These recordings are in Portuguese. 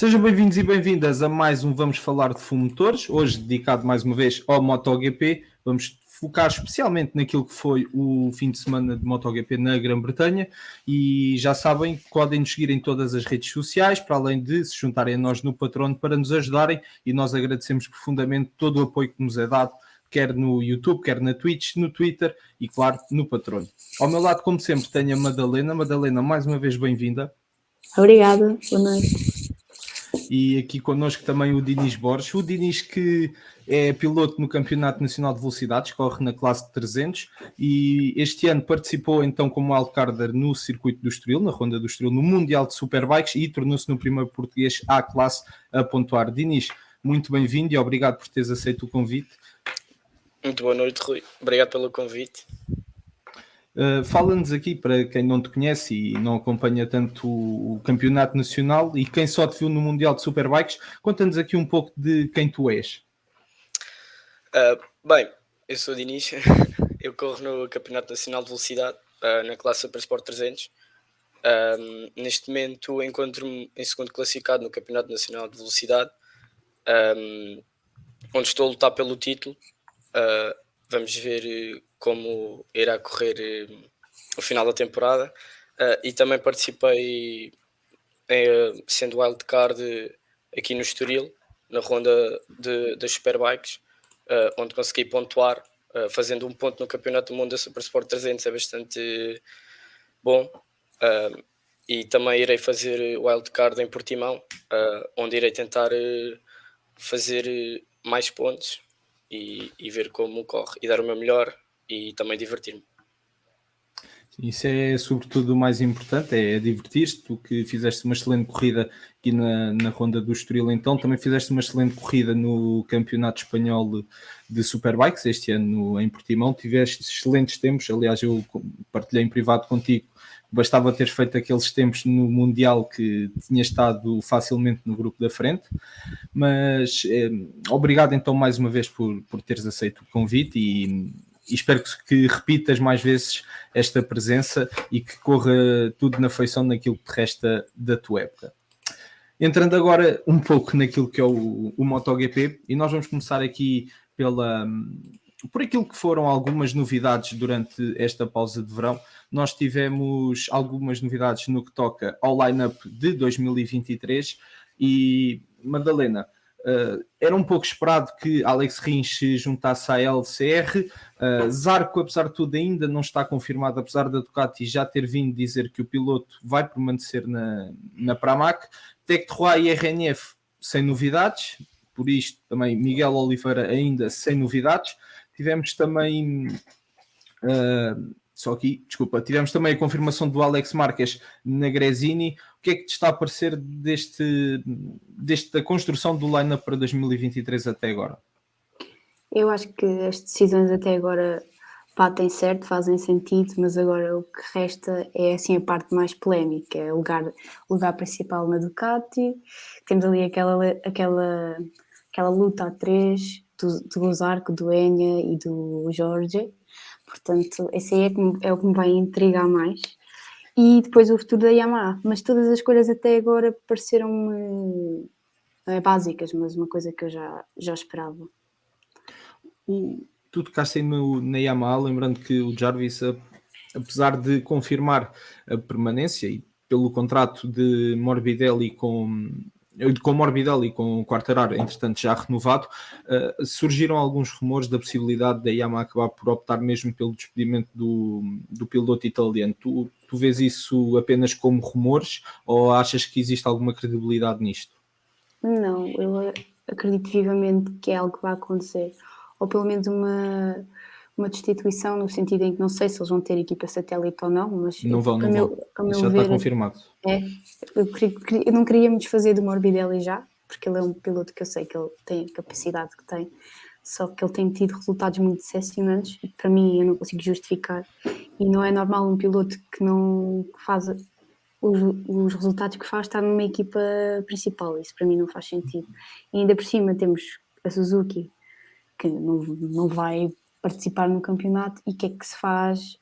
Sejam bem-vindos e bem-vindas a mais um Vamos Falar de Fumotores, hoje dedicado mais uma vez ao MotoGP. Vamos focar especialmente naquilo que foi o fim de semana de MotoGP na Grã-Bretanha e já sabem, podem nos seguir em todas as redes sociais, para além de se juntarem a nós no Patrono para nos ajudarem, e nós agradecemos profundamente todo o apoio que nos é dado, quer no YouTube, quer na Twitch, no Twitter e, claro, no Patrono. Ao meu lado, como sempre, tenho a Madalena. Madalena, mais uma vez bem-vinda. Obrigada, boa noite. E aqui connosco também o Dinis Borges. O Dinis, que é piloto no Campeonato Nacional de Velocidades, corre na classe de 300 e este ano participou então como wildcarder no circuito do Estoril, na Ronda do Estoril, no Mundial de Superbikes, e tornou-se no primeiro português à classe a pontuar. Dinis, muito bem-vindo e obrigado por teres aceito o convite. Muito boa noite, Rui. Obrigado pelo convite. Fala-nos aqui, para quem não te conhece e não acompanha tanto o Campeonato Nacional e quem só te viu no Mundial de Superbikes, conta-nos aqui um pouco de quem tu és. Bem, eu sou o Dinis, eu corro no Campeonato Nacional de Velocidade, na classe Super Sport 300. Neste momento encontro-me em segundo classificado no Campeonato Nacional de Velocidade, onde estou a lutar pelo título. Vamos ver como irá correr o final da temporada, e também participei sendo wildcard aqui no Estoril, na ronda das Superbikes, onde consegui pontuar, fazendo um ponto no Campeonato do Mundo da Super Sport 300 é bastante bom. E também irei fazer wildcard em Portimão, onde irei tentar fazer mais pontos e ver como corre e dar o meu melhor e também divertir-me. Isso é sobretudo o mais importante, é divertir-te. Tu que fizeste uma excelente corrida aqui na Ronda do Estoril, então também fizeste uma excelente corrida no Campeonato Espanhol de Superbikes este ano em Portimão, tiveste excelentes tempos. Aliás, eu partilhei em privado contigo, bastava teres feito aqueles tempos no Mundial que tinha estado facilmente no grupo da frente. Mas obrigado então mais uma vez por teres aceito o convite e espero que repitas mais vezes esta presença e que corra tudo na feição naquilo que te resta da tua época. Entrando agora um pouco naquilo que é o MotoGP, e nós vamos começar aqui por aquilo que foram algumas novidades durante esta pausa de verão. Nós tivemos algumas novidades no que toca ao line-up de 2023 e, Madalena, era um pouco esperado que Alex Rins se juntasse à LCR. Zarco, apesar de tudo, ainda não está confirmado, apesar da Ducati já ter vindo dizer que o piloto vai permanecer na Pramac. Tech 3 e RNF sem novidades, por isto também Miguel Oliveira ainda sem novidades. Tivemos também tivemos também a confirmação do Alex Marques na Gresini. O que é que te está a parecer desta construção do line-up para 2023 até agora? Eu acho que as decisões até agora batem certo, fazem sentido, mas agora o que resta é assim a parte mais polémica, é o lugar principal na Ducati. Temos ali aquela luta a três do Zarco, do Enea e do Jorge. Portanto, esse aí é o que me vai intrigar mais. E depois o futuro da Yamaha. Mas todas as escolhas até agora pareceram-me básicas, mas uma coisa que eu já esperava. Tu tocaste aí na Yamaha, lembrando que o Jarvis, apesar de confirmar a permanência e pelo contrato de Morbidelli com Morbidelli e com o Quartararo, entretanto já renovado, surgiram alguns rumores da possibilidade da Yamaha acabar por optar mesmo pelo despedimento do piloto italiano. Tu vês isso apenas como rumores ou achas que existe alguma credibilidade nisto? Não, eu acredito vivamente que é algo que vai acontecer. Ou pelo menos uma destituição, no sentido em que não sei se eles vão ter equipa satélite ou não, mas não vão. Isso já está confirmado. Eu não queria me desfazer do Morbidelli já, porque ele é um piloto que eu sei que ele tem a capacidade que tem, só que ele tem tido resultados muito decepcionantes e para mim eu não consigo justificar, e não é normal um piloto que não faz os resultados que faz estar numa equipa principal. Isso para mim não faz sentido. E ainda por cima temos a Suzuki, que não vai participar no campeonato, e o que é que se faz?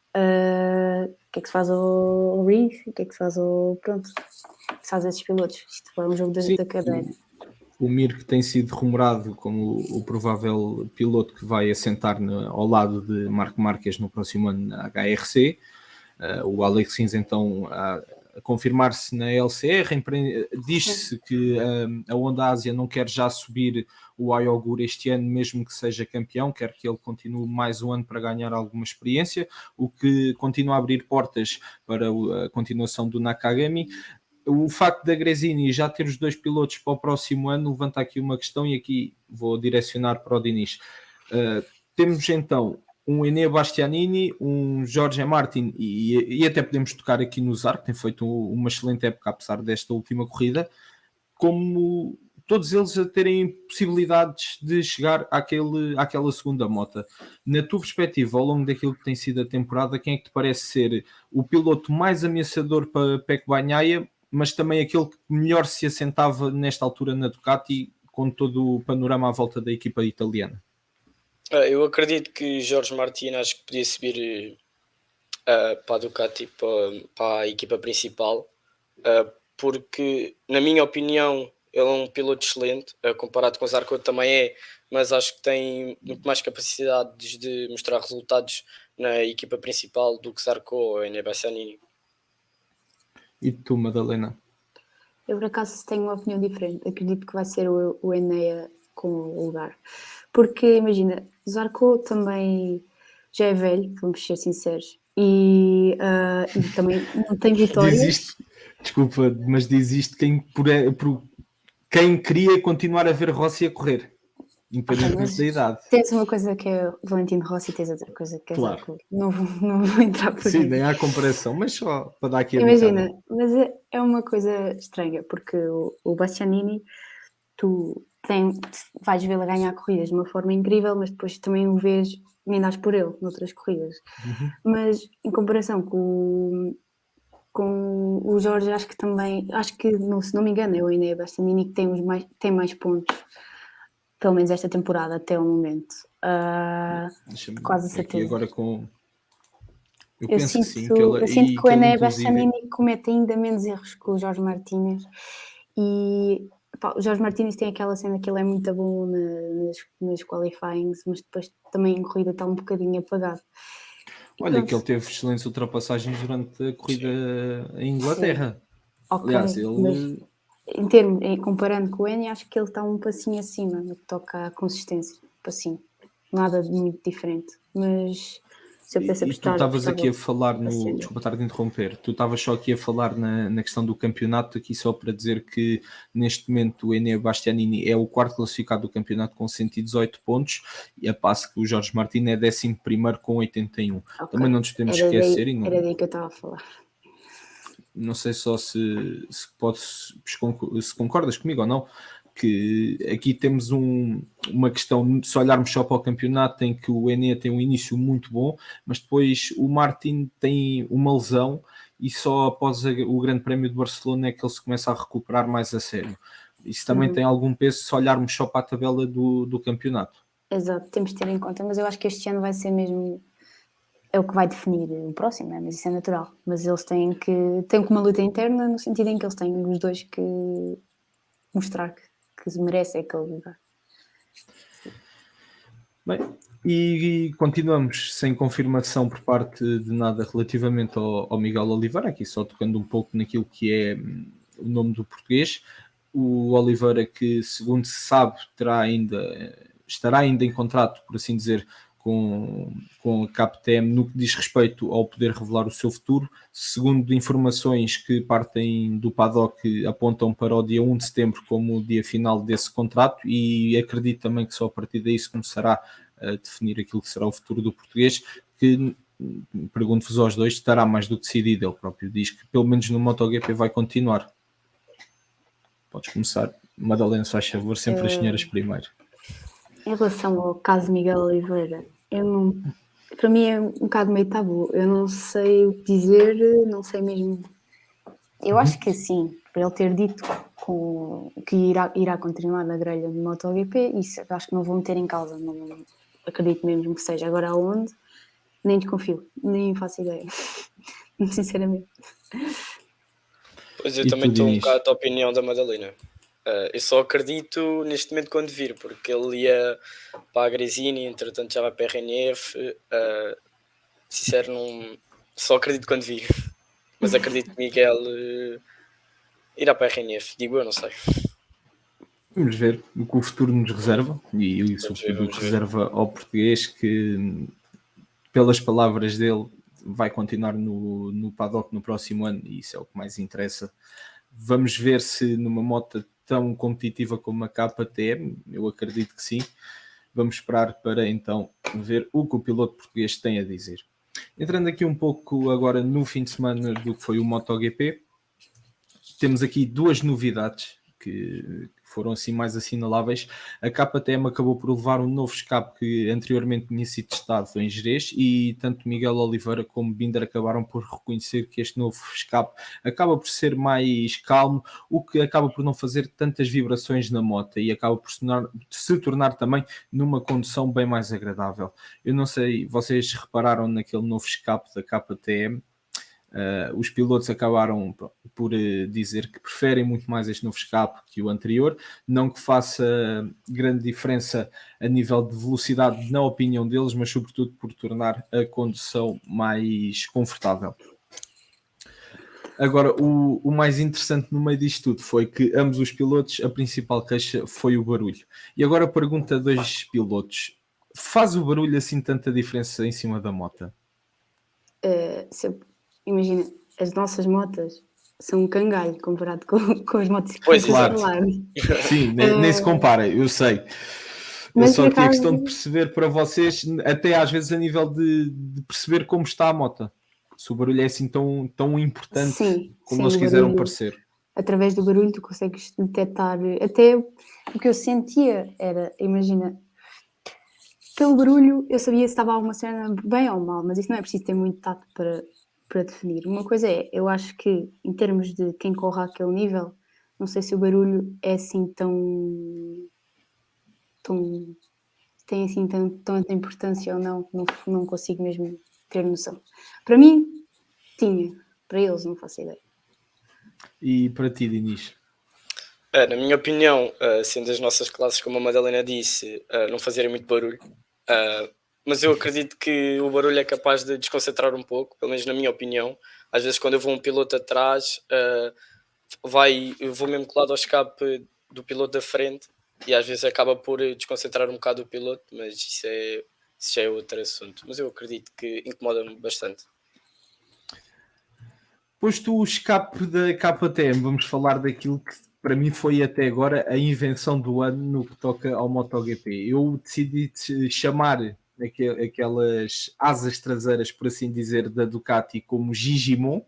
que é que se faz ao Reed, o que é que se faz ao... Pronto, o que se faz a esses pilotos. Isto foi um jogo Sim, da cadeira. o Mir, que tem sido rumorado como o provável piloto que vai assentar ao lado de Marc Márquez no próximo ano na HRC. O Alex Rins, então, a confirmar-se na LCR. Diz-se que a Honda Ásia não quer já subir o Ayogur este ano, mesmo que seja campeão, quer que ele continue mais um ano para ganhar alguma experiência, o que continua a abrir portas para a continuação do Nakagami. O facto da Gresini já ter os 2 pilotos para o próximo ano levanta aqui uma questão, e aqui vou direcionar para o Dinis. Temos então um Enea Bastianini, um Jorge Martin e até podemos tocar aqui no Zarco, que tem feito uma excelente época apesar desta última corrida, como todos eles a terem possibilidades de chegar àquela segunda moto. Na tua perspectiva, ao longo daquilo que tem sido a temporada, quem é que te parece ser o piloto mais ameaçador para Pecco Bagnaia, mas também aquele que melhor se assentava nesta altura na Ducati, com todo o panorama à volta da equipa italiana? Eu acredito que Jorge Martin acho que podia subir para a Ducati, para a equipa principal, porque, na minha opinião, ele é um piloto excelente, comparado com o Zarco também é, mas acho que tem muito mais capacidades de mostrar resultados na equipa principal do que Zarco ou Enea Bastianini. E tu, Madalena? Eu, por acaso, tenho uma opinião diferente. Acredito que vai ser o Enea com o lugar. Porque, imagina, Zarco também já é velho, vamos ser sinceros, e também não tem vitórias. Desculpa, mas diz isto quem queria continuar a ver Rossi a correr, independentemente da idade. Tens uma coisa que é Valentino Rossi e tens outra coisa que é Claro. Zarco. Não vou entrar por aí. Sim, nem há comparação, mas só para dar aqui a Imagina, bicada. mas é uma coisa estranha, porque o Bastianini, tu vais vê-lo ganhar corridas de uma forma incrível, mas depois também o vês, nem dás por ele noutras corridas. Mas em comparação com o Jorge, acho que se não me engano, é o Enea Bastianini que tem mais pontos, pelo menos esta temporada, até o momento. Quase certeza. Agora eu penso penso que sim, eu sinto que o Enea inclusive... Bastianini comete ainda menos erros que o Jorge Martínez, e o Jorge Martínez tem aquela cena que ele é muito bom nas qualifyings, mas depois também em corrida está um bocadinho apagado. Olha, que ele teve excelentes ultrapassagens durante a corrida em Inglaterra. Okay, aliás, ele... comparando com o Enea, acho que ele está um passinho acima no que toca à consistência, um passinho, nada de muito diferente, mas se eu penso E tu estavas aqui a falar passeando. desculpa estar a interromper, tu estavas só aqui a falar na questão do campeonato, aqui só para dizer que neste momento o Enea Bastianini é o quarto classificado do campeonato com 118 pontos, e a passo que o Jorge Martin é 11º com 81. Okay. Também não nos podemos esquecer. Era daí que eu estava a falar. Não sei só se concordas comigo ou não, que aqui temos uma questão, se olharmos só para o campeonato, em que o Enea tem um início muito bom, mas depois o Martin tem uma lesão e só após o Grande Prémio de Barcelona é que ele se começa a recuperar mais a sério. Isso também tem algum peso se olharmos só para a tabela do campeonato. Exato, temos de ter em conta, mas eu acho que este ano vai ser mesmo... É o que vai definir o próximo, né? Mas isso é natural. Mas eles têm uma luta interna, no sentido em que eles têm os dois que mostrar que merecem aquele lugar. Bem, e continuamos sem confirmação por parte de nada relativamente ao Miguel Oliveira, aqui só tocando um pouco naquilo que é o nome do português. O Oliveira, que segundo se sabe estará ainda em contrato, por assim dizer, com a KTM no que diz respeito ao poder revelar o seu futuro. Segundo informações que partem do paddock, apontam para o dia 1 de setembro como o dia final desse contrato, e acredito também que só a partir daí se começará a definir aquilo que será o futuro do português, que, pergunto-vos aos dois, estará mais do que decidido. Ele próprio diz que pelo menos no MotoGP vai continuar. Podes começar, Madalena, se faz favor, sempre as senhoras primeiro. Em relação ao caso Miguel Oliveira, para mim é um bocado meio tabu. Eu não sei o que dizer, não sei mesmo. Eu acho que sim, por ele ter dito que irá continuar na grelha do MotoGP, isso acho que não vou meter em causa, não acredito mesmo que seja. Agora aonde? Nem desconfio, nem faço ideia. sinceramente. Pois eu E também tu, estou um Dinis? bocado da opinião da Madalena. Eu só acredito neste momento quando vir, porque ele ia para a Gresini, entretanto já vai para a RNF. Sincero, não, só acredito quando vir. Mas acredito que Miguel irá para a RNF, digo eu, não sei. Vamos ver o que o futuro nos reserva e sobretudo o Vamos que ver. reserva ao português, que pelas palavras dele vai continuar no paddock no próximo ano, e isso é o que mais interessa. Vamos ver se numa moto tão competitiva como a KTM, eu acredito que sim. Vamos esperar para então ver o que o piloto português tem a dizer. Entrando aqui um pouco agora no fim de semana do que foi o MotoGP, temos aqui duas novidades que foram assim mais assinaláveis. A KTM acabou por levar um novo escape que anteriormente tinha sido testado em Jerez, e tanto Miguel Oliveira como Binder acabaram por reconhecer que este novo escape acaba por ser mais calmo, o que acaba por não fazer tantas vibrações na moto e acaba por se tornar também numa condução bem mais agradável. Eu não sei, vocês repararam naquele novo escape da KTM? Os pilotos acabaram por dizer que preferem muito mais este novo escape que o anterior, não que faça grande diferença a nível de velocidade na opinião deles, mas sobretudo por tornar a condução mais confortável. Agora, o mais interessante no meio disto tudo foi que ambos os pilotos, a principal queixa foi o barulho. E agora pergunta a dois pilotos: faz o barulho assim tanta diferença em cima da moto? Imagina, as nossas motas são um cangalho comparado com as motos que Pois, vocês Claro. falaram. Sim, nem se compara, eu sei. Eu Mas só por aqui a acaso- questão de perceber para vocês, até às vezes a nível de perceber como está a moto. Se o barulho é assim tão importante Sim, como sim, eles o quiseram barulho. parecer. Através do barulho tu consegues detectar. Até o que eu sentia era, imagina, pelo barulho eu sabia se estava alguma cena bem ou mal, mas isso não é preciso ter muito tato para definir. Uma coisa é, eu acho que em termos de quem corre àquele nível, não sei se o barulho é assim tão tem assim tanta importância ou não consigo mesmo ter noção. Para mim, tinha. Para eles, não faço ideia. E para ti, Dinis? Na minha opinião, sendo as nossas classes, como a Madalena disse, não fazerem muito barulho, mas eu acredito que o barulho é capaz de desconcentrar um pouco, pelo menos na minha opinião. Às vezes, quando eu vou um piloto atrás, eu vou mesmo colado ao escape do piloto da frente e às vezes acaba por desconcentrar um bocado o piloto, mas isso já é outro assunto. Mas eu acredito que incomoda-me bastante. Posto o escape da KTM, vamos falar daquilo que para mim foi até agora a invenção do ano no que toca ao MotoGP. Eu decidi chamar aquelas asas traseiras, por assim dizer, da Ducati como Gigimon,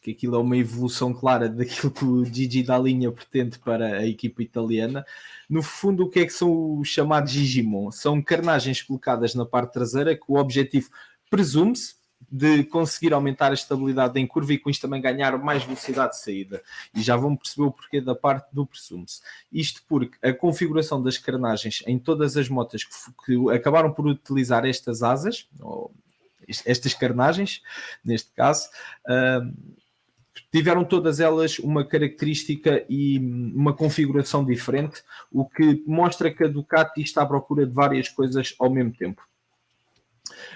que aquilo é uma evolução clara daquilo que o Gigi Dall'Igna pretende para a equipa italiana. No fundo, o que é que são os chamados Gigimon? São carnagens colocadas na parte traseira, que o objetivo presume-se de conseguir aumentar a estabilidade em curva e com isto também ganhar mais velocidade de saída. E já vão perceber o porquê da parte do presume-se. Isto porque a configuração das carnagens em todas as motas que acabaram por utilizar estas asas, ou estas carnagens, neste caso, tiveram todas elas uma característica e uma configuração diferente, o que mostra que a Ducati está à procura de várias coisas ao mesmo tempo.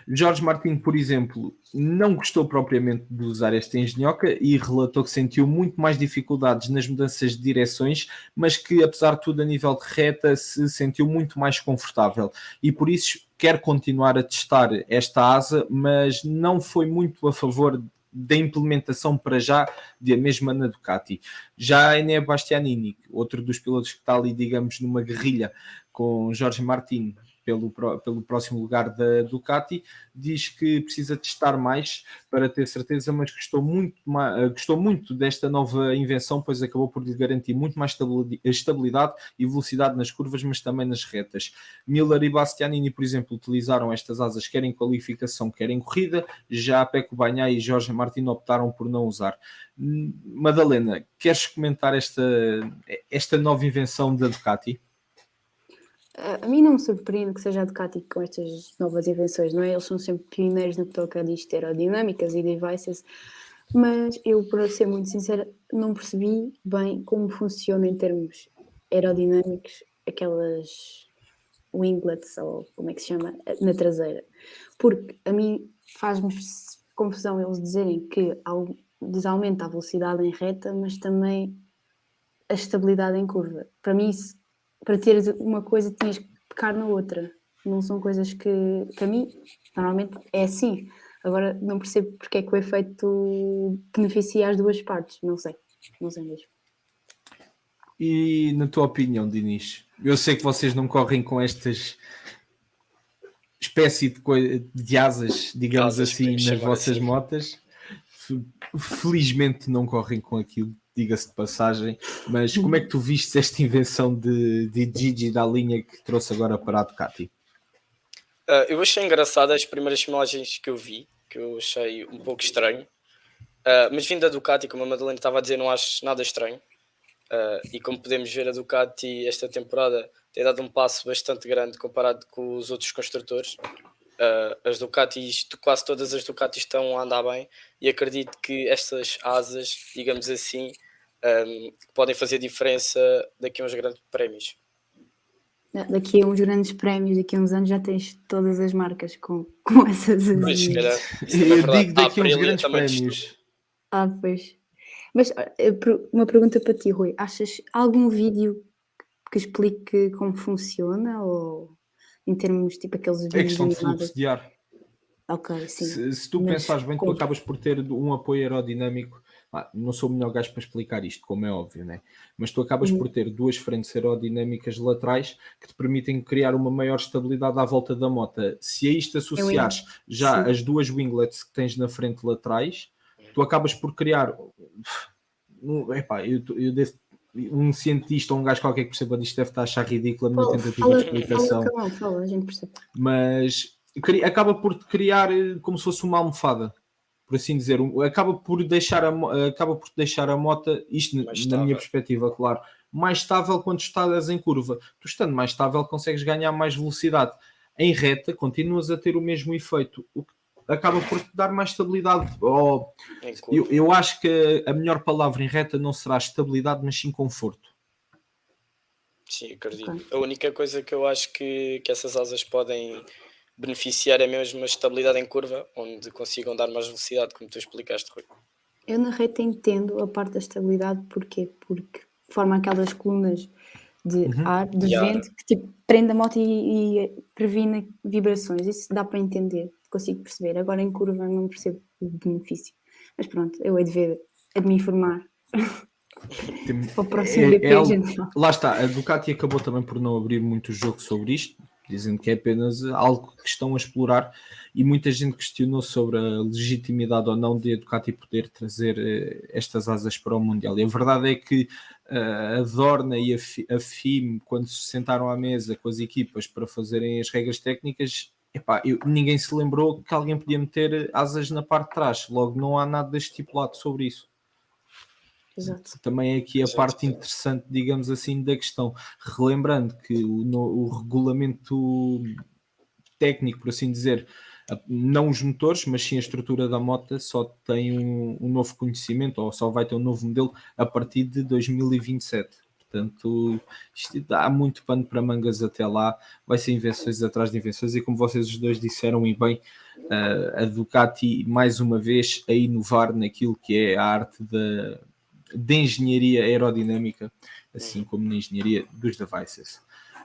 Jorge Martin, por exemplo, não gostou propriamente de usar esta engenhoca e relatou que sentiu muito mais dificuldades nas mudanças de direções, mas que, apesar de tudo, a nível de reta, se sentiu muito mais confortável e por isso quer continuar a testar esta asa, mas não foi muito a favor da implementação para já da mesma na Ducati. Já a Enea Bastianini, outro dos pilotos que está ali, digamos, numa guerrilha com Jorge Martin pelo próximo lugar da Ducati, diz que precisa testar mais para ter certeza, mas gostou muito desta nova invenção, pois acabou por lhe garantir muito mais estabilidade e velocidade nas curvas, mas também nas retas. Miller e Bastianini, por exemplo, utilizaram estas asas quer em qualificação, quer em corrida, já Pecco Bagnaia e Jorge Martin optaram por não usar. Madalena, queres comentar esta nova invenção da Ducati? A mim não me surpreende que seja a Ducati com estas novas invenções, não é? Eles são sempre pioneiros no que toca a disto, aerodinâmicas e devices, mas eu, para ser muito sincera, não percebi bem como funciona em termos aerodinâmicos aquelas winglets, ou como é que se chama, na traseira. Porque a mim faz-me confusão eles dizerem que aumenta a velocidade em reta, mas também a estabilidade em curva. Para mim, para teres uma coisa, tinhas que pecar na outra. Não são coisas que a mim, normalmente, é assim. Agora, não percebo porque é que o efeito beneficia as duas partes. Não sei mesmo. E na tua opinião, Dinis, eu sei que vocês não correm com estas espécie de asas, digamos assim, nas vossas motas. Felizmente não correm com aquilo, diga-se de passagem, mas como é que tu viste esta invenção de Gigi da linha que trouxe agora para a Ducati? Eu achei engraçado as primeiras imagens que eu vi, que eu achei um pouco estranho, mas vindo da Ducati, como a Madalena estava a dizer, não acho nada estranho. E como podemos ver, a Ducati esta temporada tem dado um passo bastante grande comparado com os outros construtores. As Ducatis, quase todas as Ducatis estão a andar bem, e acredito que estas asas, digamos assim, podem fazer diferença daqui a uns grandes prémios. Daqui a uns grandes prémios, daqui a uns anos já tens todas as marcas com essas Pois, se calhar, Eu isso também é verdade. digo daqui a uns Aprilia grandes também prémios. Pois. Mas uma pergunta para ti, Rui. Achas algum vídeo que explique como funciona? Ou em termos, tipo aqueles É vídeos questão de animados? fluxo de ar. Ok, sim. Se tu Mas pensares bem, tu como? acabas por ter um apoio aerodinâmico. Não sou o melhor gajo para explicar isto, como é óbvio, né? Mas tu acabas por ter duas frentes aerodinâmicas laterais que te permitem criar uma maior estabilidade à volta da moto. Se a isto associares já Sim. as duas winglets que tens na frente laterais, tu acabas por criar. Um cientista ou um gajo qualquer que perceba disto deve estar a achar ridícula a minha tentativa de explicação. Fala, a gente percebe. Mas acaba por criar como se fosse uma almofada, por assim dizer. Acaba por deixar a moto, isto na minha perspectiva, claro, mais estável quando estás em curva. Tu estando mais estável consegues ganhar mais velocidade. Em reta continuas a ter o mesmo efeito, o que acaba por te dar mais estabilidade. Eu acho que a melhor palavra em reta não será estabilidade, mas sim conforto. Sim, acredito. A única coisa que eu acho que essas asas podem beneficiar é mesmo a estabilidade em curva, onde consigam dar mais velocidade, como tu explicaste, Rui. Eu na reta entendo a parte da estabilidade, porquê? Porque forma aquelas colunas de ar, de vento, que tipo prende a moto e previne vibrações. Isso dá para entender, consigo perceber. Agora em curva não percebo o benefício. Mas pronto, eu hei de me informar. Para o próximo BP, lá está, a Ducati acabou também por não abrir muito jogo sobre isto, dizendo que é apenas algo que estão a explorar, e muita gente questionou sobre a legitimidade ou não de a Ducati poder trazer estas asas para o Mundial. E a verdade é que a Dorna e a FIM, quando se sentaram à mesa com as equipas para fazerem as regras técnicas, ninguém se lembrou que alguém podia meter asas na parte de trás. Logo, não há nada estipulado sobre isso. Exato. Também é aqui a parte interessante, digamos assim, da questão. Relembrando que o regulamento técnico, por assim dizer, não os motores, mas sim a estrutura da moto, só tem um novo conhecimento, ou só vai ter um novo modelo a partir de 2027. Portanto, isto dá muito pano para mangas até lá, vai ser invenções atrás de invenções, e como vocês os dois disseram, e bem, a Ducati, mais uma vez, a inovar naquilo que é a arte de engenharia aerodinâmica, assim como na engenharia dos devices.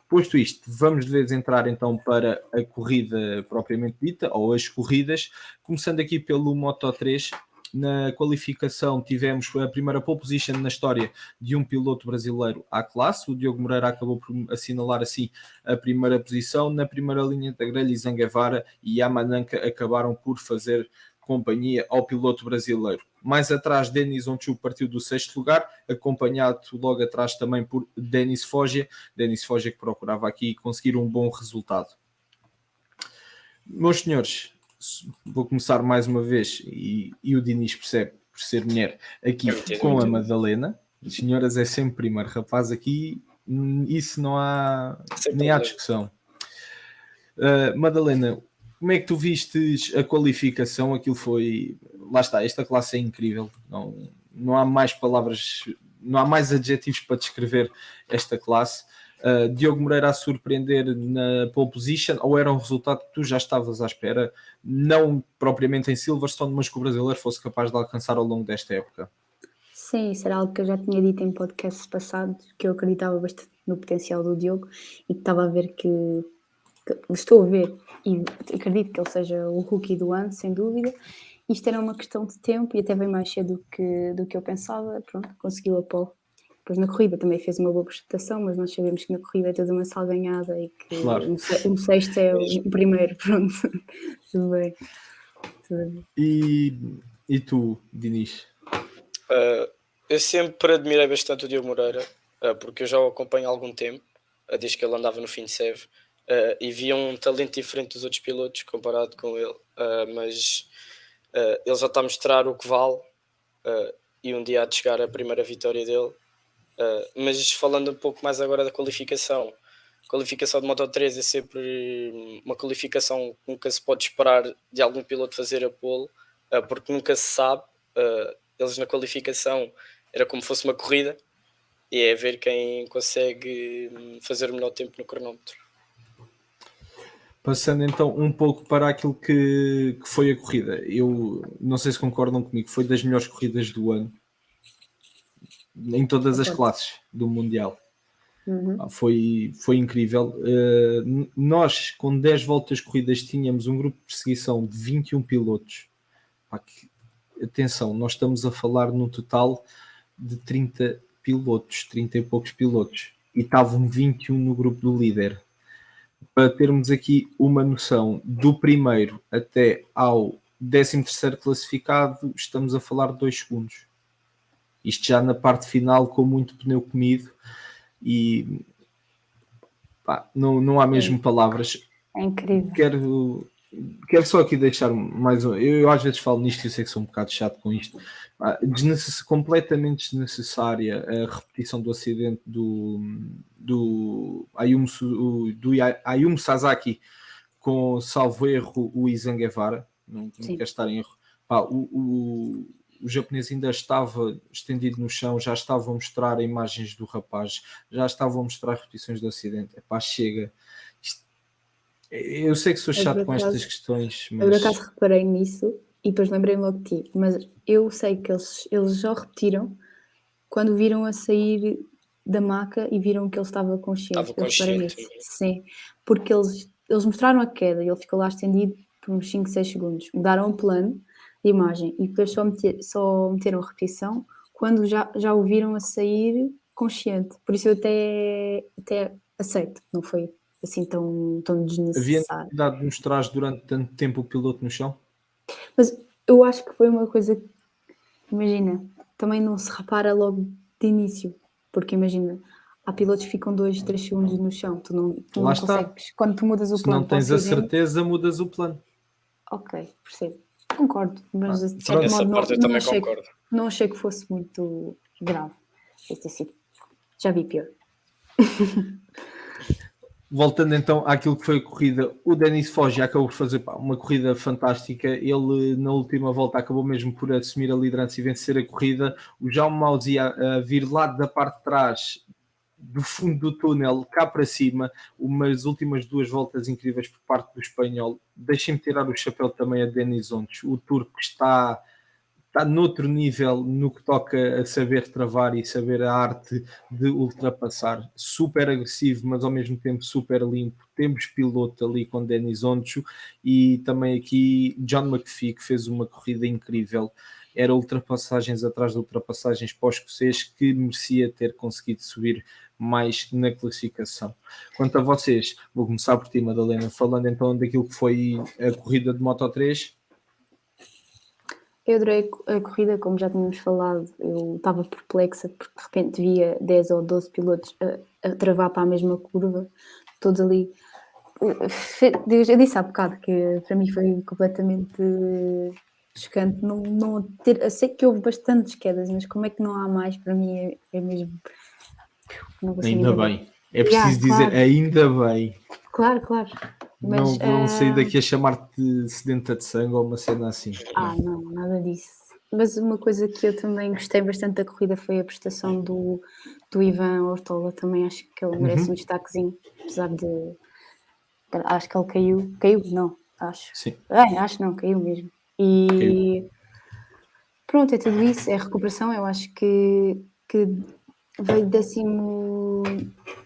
Posto isto, vamos de vez entrar então para a corrida propriamente dita, ou as corridas, começando aqui pelo Moto3. Na qualificação tivemos a primeira pole position na história de um piloto brasileiro à classe. O Diogo Moreira acabou por assinalar assim a primeira posição. Na primeira linha da grelha, Izan Guevara e Yamanaka acabaram por fazer companhia ao piloto brasileiro. Mais atrás, Denis Onchu partiu do 6º lugar, acompanhado logo atrás também por Denis Foggia. Denis Foggia que procurava aqui conseguir um bom resultado. Meus senhores, vou começar mais uma vez, e o Dinis percebe, por ser mulher, aqui com a Madalena. Senhoras, é sempre primeiro. Rapaz, aqui Isso não há Sem nem há problema. discussão. Madalena, como é que tu vistes a qualificação? Aquilo foi. Lá está, esta classe é incrível. Não há mais palavras, não há mais adjetivos para descrever esta classe. Diogo Moreira a surpreender na pole position, ou era um resultado que tu já estavas à espera, não propriamente em Silverstone, mas que o brasileiro fosse capaz de alcançar ao longo desta época? Sim, isso era algo que eu já tinha dito em podcasts passados, que eu acreditava bastante no potencial do Diogo e que estava a ver que estou a ver e acredito que ele seja o rookie do ano, sem dúvida. Isto era uma questão de tempo e até bem mais cedo do que eu pensava. Pronto, conseguiu a pole. Depois na corrida também fez uma boa prestação, mas nós sabemos que na corrida é toda uma salganhada e que Claro. um sexto é o primeiro. Pronto, tudo bem. E tu, Dinis? Eu sempre admirei bastante o Diogo Moreira, porque eu já o acompanho há algum tempo, desde que ele andava no FinSev, e via um talento diferente dos outros pilotos comparado com ele, mas ele já está a mostrar o que vale, e um dia há de chegar a primeira vitória dele. Mas falando um pouco mais agora da qualificação, a qualificação de Moto3 é sempre uma qualificação que nunca se pode esperar de algum piloto fazer a pole, porque nunca se sabe. Eles na qualificação era como se fosse uma corrida e é ver quem consegue fazer o melhor tempo no cronómetro. Passando então um pouco para aquilo que foi a corrida. Eu não sei se concordam comigo, foi das melhores corridas do ano em todas as classes do Mundial. Foi incrível. Nós, com 10 voltas corridas, tínhamos um grupo de perseguição de 21 pilotos. Atenção, nós estamos a falar no total de 30 pilotos, 30 e poucos pilotos. E estavam 21 no grupo do líder. Para termos aqui uma noção, do primeiro até ao 13º classificado, estamos a falar de 2 segundos. Isto já na parte final, com muito pneu comido, e não há mesmo palavras. É incrível. Quero só aqui deixar mais um. Eu às vezes falo nisto e eu sei que sou um bocado chato com isto. Completamente desnecessária a repetição do acidente do Ayumu Sasaki com, salvo erro, o Izan Guevara. Não quero estar em erro. O japonês ainda estava estendido no chão, já estava a mostrar imagens do rapaz, já estava a mostrar repetições do acidente. Chega. Eu sei que sou chato com estas questões, mas... Eu por acaso reparei nisso e depois lembrei-me logo de ti, mas eu sei que eles já repetiram quando viram a sair da maca e viram que ele estava consciente. Estava consciente. Sim, porque eles mostraram a queda e ele ficou lá estendido por uns 5, 6 segundos. Mudaram o plano de imagem e depois só meteram a repetição quando já o viram a sair consciente. Por isso eu até aceito, não foi assim tão desnecessário. Havia necessidade de mostrar durante tanto tempo o piloto no chão? Mas eu acho que foi uma coisa que, imagina, também não se repara logo de início, porque imagina, há pilotos que ficam 2, 3 segundos no chão, tu não consegues, quando tu mudas o plano. Se não tens a certeza, mudas o plano. Ok, percebo, concordo, mas de certo modo não achei que fosse muito grave. Já vi pior. Voltando então àquilo que foi a corrida, o Denis Foggia acabou por fazer uma corrida fantástica. Ele na última volta acabou mesmo por assumir a liderança e vencer a corrida. O Jaume Mauzi a vir lá da parte de trás, do fundo do túnel, cá para cima, umas últimas 2 voltas incríveis por parte do espanhol. Deixem-me tirar o chapéu também a Denis Ontos. O turco está noutro nível no que toca a saber travar e saber a arte de ultrapassar. Super agressivo, mas ao mesmo tempo super limpo. Temos piloto ali com Denis Oncho e também aqui John McPhee, que fez uma corrida incrível. Era ultrapassagens atrás de ultrapassagens para o escocês, que merecia ter conseguido subir mais na classificação. Quanto a vocês, vou começar por ti, Madalena, falando então daquilo que foi a corrida de Moto3. Eu adorei a corrida, como já tínhamos falado, eu estava perplexa porque de repente via 10 ou 12 pilotos a travar para a mesma curva, todos ali. Eu disse há bocado que para mim foi completamente chocante não ter. Eu sei que houve bastantes quedas, mas como é que não há mais? Para mim é mesmo Não consigo Ainda entender. bem. É preciso dizer Claro, ainda bem. claro. Mas, Não vão sair daqui a chamar-te de sedenta de sangue ou uma cena assim. não, nada disso. Mas uma coisa que eu também gostei bastante da corrida foi a prestação do Ivan Ortola. Também acho que ele merece um destaquezinho, apesar de. Acho que ele caiu. Caiu? Não, acho. Sim, Acho não, caiu mesmo. caiu. E pronto, é tudo isso, é recuperação. Eu acho que veio décimo.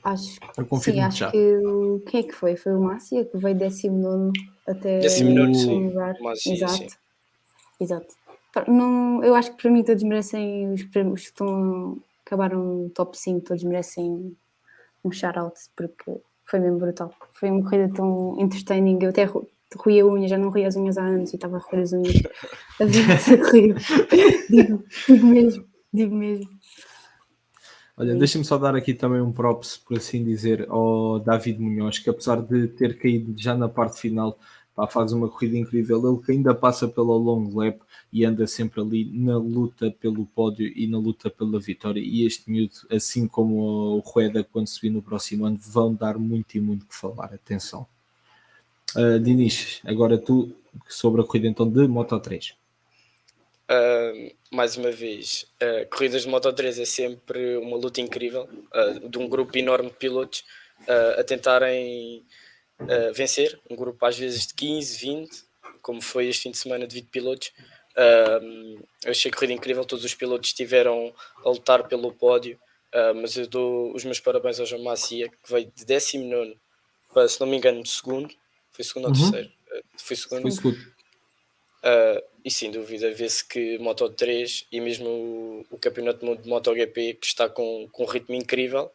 Acho Eu sim, confirmo-te acho já. que quem é que foi? Foi o Mácia que veio 19º até 19º, sim, um lugar. mas sim. Exato. Não, eu acho que para mim todos merecem os prémios que acabaram no top 5, todos merecem um shout-out, porque foi mesmo brutal. Foi uma corrida tão entertaining. Eu até roí a unha, já não roí as unhas há anos e estava a roer as unhas a ver essa corrida. Digo mesmo. Olha, É deixa-me isso. só dar aqui também um props, por assim dizer, ao David Munhoz, que apesar de ter caído já na parte final, pá, faz uma corrida incrível. Ele que ainda passa pela long lap e anda sempre ali na luta pelo pódio e na luta pela vitória. E este miúdo, assim como o Rueda, quando se vir no próximo ano, vão dar muito e muito que falar. Atenção. Dinis, agora tu sobre a corrida então de Moto3. Mais uma vez, corridas de Moto3 é sempre uma luta incrível, de um grupo enorme de pilotos a tentarem vencer, um grupo às vezes de 15, 20, como foi este fim de semana de 20 pilotos. Eu achei a corrida incrível, todos os pilotos estiveram a lutar pelo pódio, mas eu dou os meus parabéns ao João Macia, que veio de 19º para, se não me engano, segundo. Foi segundo ou terceiro? Foi segundo. Foi seguro. E sem dúvida, vê-se que Moto3 e mesmo o Campeonato do Mundo de MotoGP, que está com um ritmo incrível,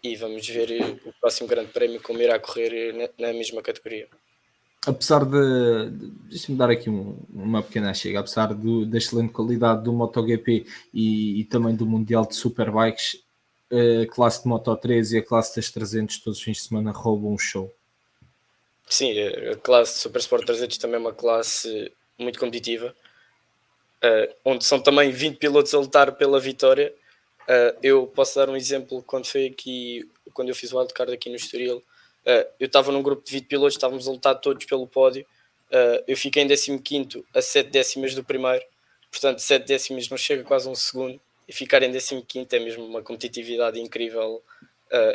e vamos ver o próximo grande prémio como irá correr na mesma categoria. Apesar deixa-me dar aqui uma pequena chega, apesar da excelente qualidade do MotoGP e também do Mundial de Superbikes, a classe de Moto3 e a classe das 300 todos os fins de semana roubam um show. Sim, a classe de Super Sport 300 também é uma classe muito competitiva, onde são também 20 pilotos a lutar pela vitória. Eu posso dar um exemplo, quando eu fiz o wildcard aqui no Estoril, eu estava num grupo de 20 pilotos, estávamos a lutar todos pelo pódio. Eu fiquei em 15º a 7 décimas do primeiro, portanto 7 décimas não chega quase a um segundo, e ficar em 15º é mesmo uma competitividade incrível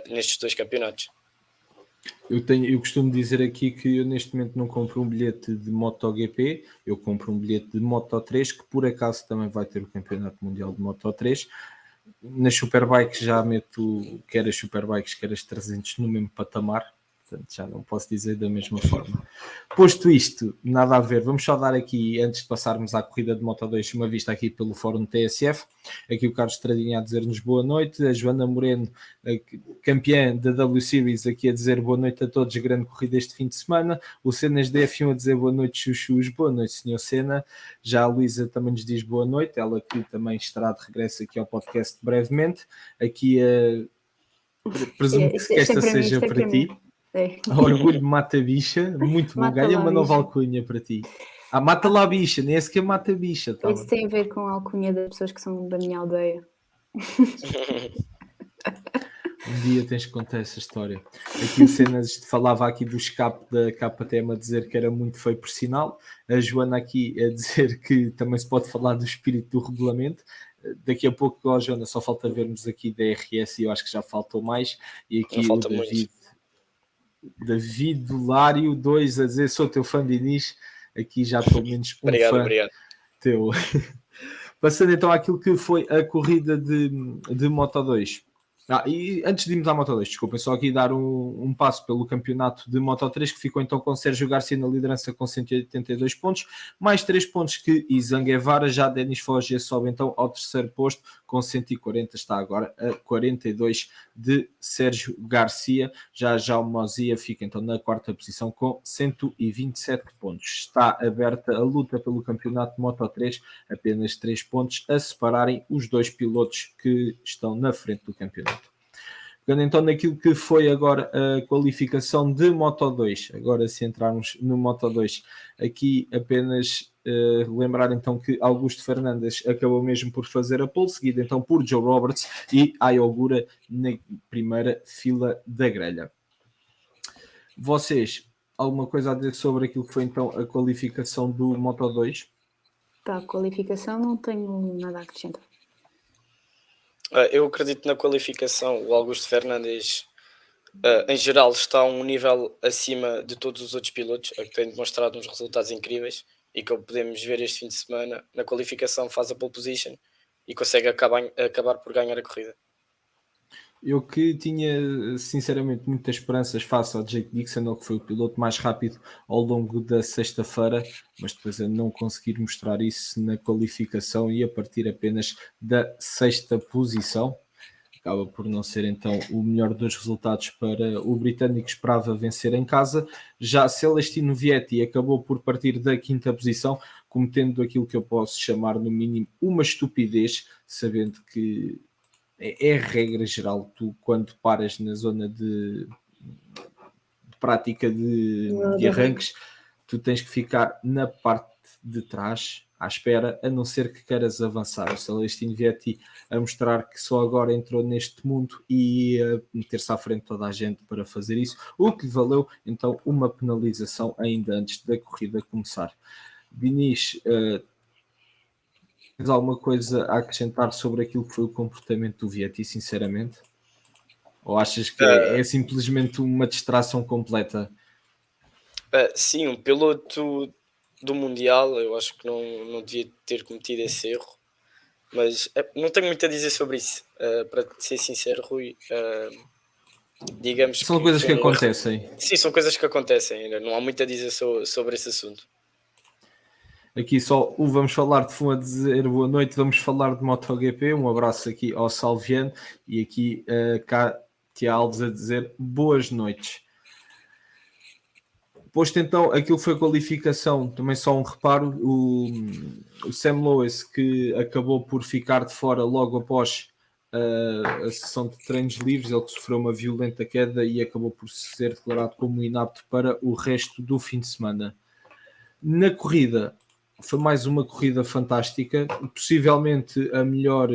nestes dois campeonatos. Eu costumo dizer aqui que eu neste momento não compro um bilhete de MotoGP, eu compro um bilhete de Moto3, que por acaso também vai ter o Campeonato Mundial de Moto3. Nas Superbikes já meto quer as Superbikes, quer as 300 no mesmo patamar, portanto já não posso dizer da mesma forma. Posto isto, nada a ver, vamos só dar aqui, antes de passarmos à corrida de Moto2, uma vista aqui pelo Fórum TSF. Aqui o Carlos Estradinha a dizer-nos boa noite, a Joana Moreno, campeã da W Series, aqui a dizer boa noite a todos, grande corrida este fim de semana. O Cenas DF1 a dizer boa noite, chuchus, boa noite, senhor Cena. Já a Luísa também nos diz boa noite, ela que também estará de regresso aqui ao podcast brevemente. Aqui presumo que Isto esta é para mim, seja isto é para para mim. ti. É. Orgulho mata bicha, muito bom, Mata ganha lá, uma nova bicho. alcunha para ti. Mata lá bicha, nem é sequer mata bicha, tá Isso bem? tem a ver com a alcunha das pessoas que são da minha aldeia. Um dia tens que contar essa história. Aqui o Cenas falava aqui do escape da KTM a dizer que era muito feio por sinal. A Joana aqui a dizer que também se pode falar do espírito do regulamento. Daqui a pouco, ó, Joana, só falta vermos aqui da RS e eu acho que já faltou mais. E Não aqui o falta muito. David Lário 2 a dizer sou teu fã de Inês. Aqui já pelo menos um Obrigado, fã obrigado. teu. Passando então àquilo que foi a corrida de Moto2. E antes de irmos à Moto2, desculpem, só aqui dar um passo pelo campeonato de Moto3, que ficou então com Sérgio Garcia na liderança com 182 pontos, mais 3 pontos que Izan Guevara. Já Denis Foggia sobe então ao terceiro posto com 140, está agora a 42 de Sérgio Garcia. Já o Mozia fica então na quarta posição com 127 pontos. Está aberta a luta pelo campeonato de Moto3, apenas 3 pontos a separarem os dois pilotos que estão na frente do campeonato. Pegando então naquilo que foi agora a qualificação de Moto2, agora se entrarmos no Moto2, aqui apenas lembrar então que Augusto Fernandes acabou mesmo por fazer a pole, seguido então por Joe Roberts e Ai Ogura na primeira fila da grelha. Vocês, alguma coisa a dizer sobre aquilo que foi então a qualificação do Moto2? Para a qualificação não tenho nada a acrescentar. Eu acredito na qualificação. O Augusto Fernandes, em geral, está a um nível acima de todos os outros pilotos, a que tem demonstrado uns resultados incríveis e que podemos ver este fim de semana. Na qualificação faz a pole position e consegue acabar por ganhar a corrida. Eu que tinha sinceramente muitas esperanças face ao Jake Dixon, que foi o piloto mais rápido ao longo da sexta-feira, mas depois a não conseguir mostrar isso na qualificação e a partir apenas da sexta posição, acaba por não ser então o melhor dos resultados para o britânico que esperava vencer em casa. Já Celestino Vietti acabou por partir da quinta posição, cometendo aquilo que eu posso chamar no mínimo uma estupidez, sabendo que é regra geral, tu quando paras na zona de prática de arranques, tu tens que ficar na parte de trás à espera, a não ser que queiras avançar. O Celestino Vietti a mostrar que só agora entrou neste mundo e a meter-se à frente de toda a gente para fazer isso, o que lhe valeu então uma penalização ainda antes da corrida começar. Diniz, tens alguma coisa a acrescentar sobre aquilo que foi o comportamento do Vietti, sinceramente? Ou achas que é simplesmente uma distração completa? Sim, um piloto do Mundial, eu acho que não devia ter cometido esse erro, mas não tenho muito a dizer sobre isso. Para ser sincero, Rui, digamos São que coisas foi que um erro. acontecem. Sim, são coisas que acontecem, ainda não há muito a dizer sobre esse assunto. Aqui só o vamos falar de Fuma dizer boa noite, vamos falar de MotoGP, um abraço aqui ao Salviano e aqui Cátia Alves a dizer boas noites. Posto então aquilo foi a qualificação, também só um reparo, o Sam Lewis que acabou por ficar de fora logo após a sessão de treinos livres, ele que sofreu uma violenta queda e acabou por ser declarado como inapto para o resto do fim de semana. Na corrida, foi mais uma corrida fantástica, possivelmente a melhor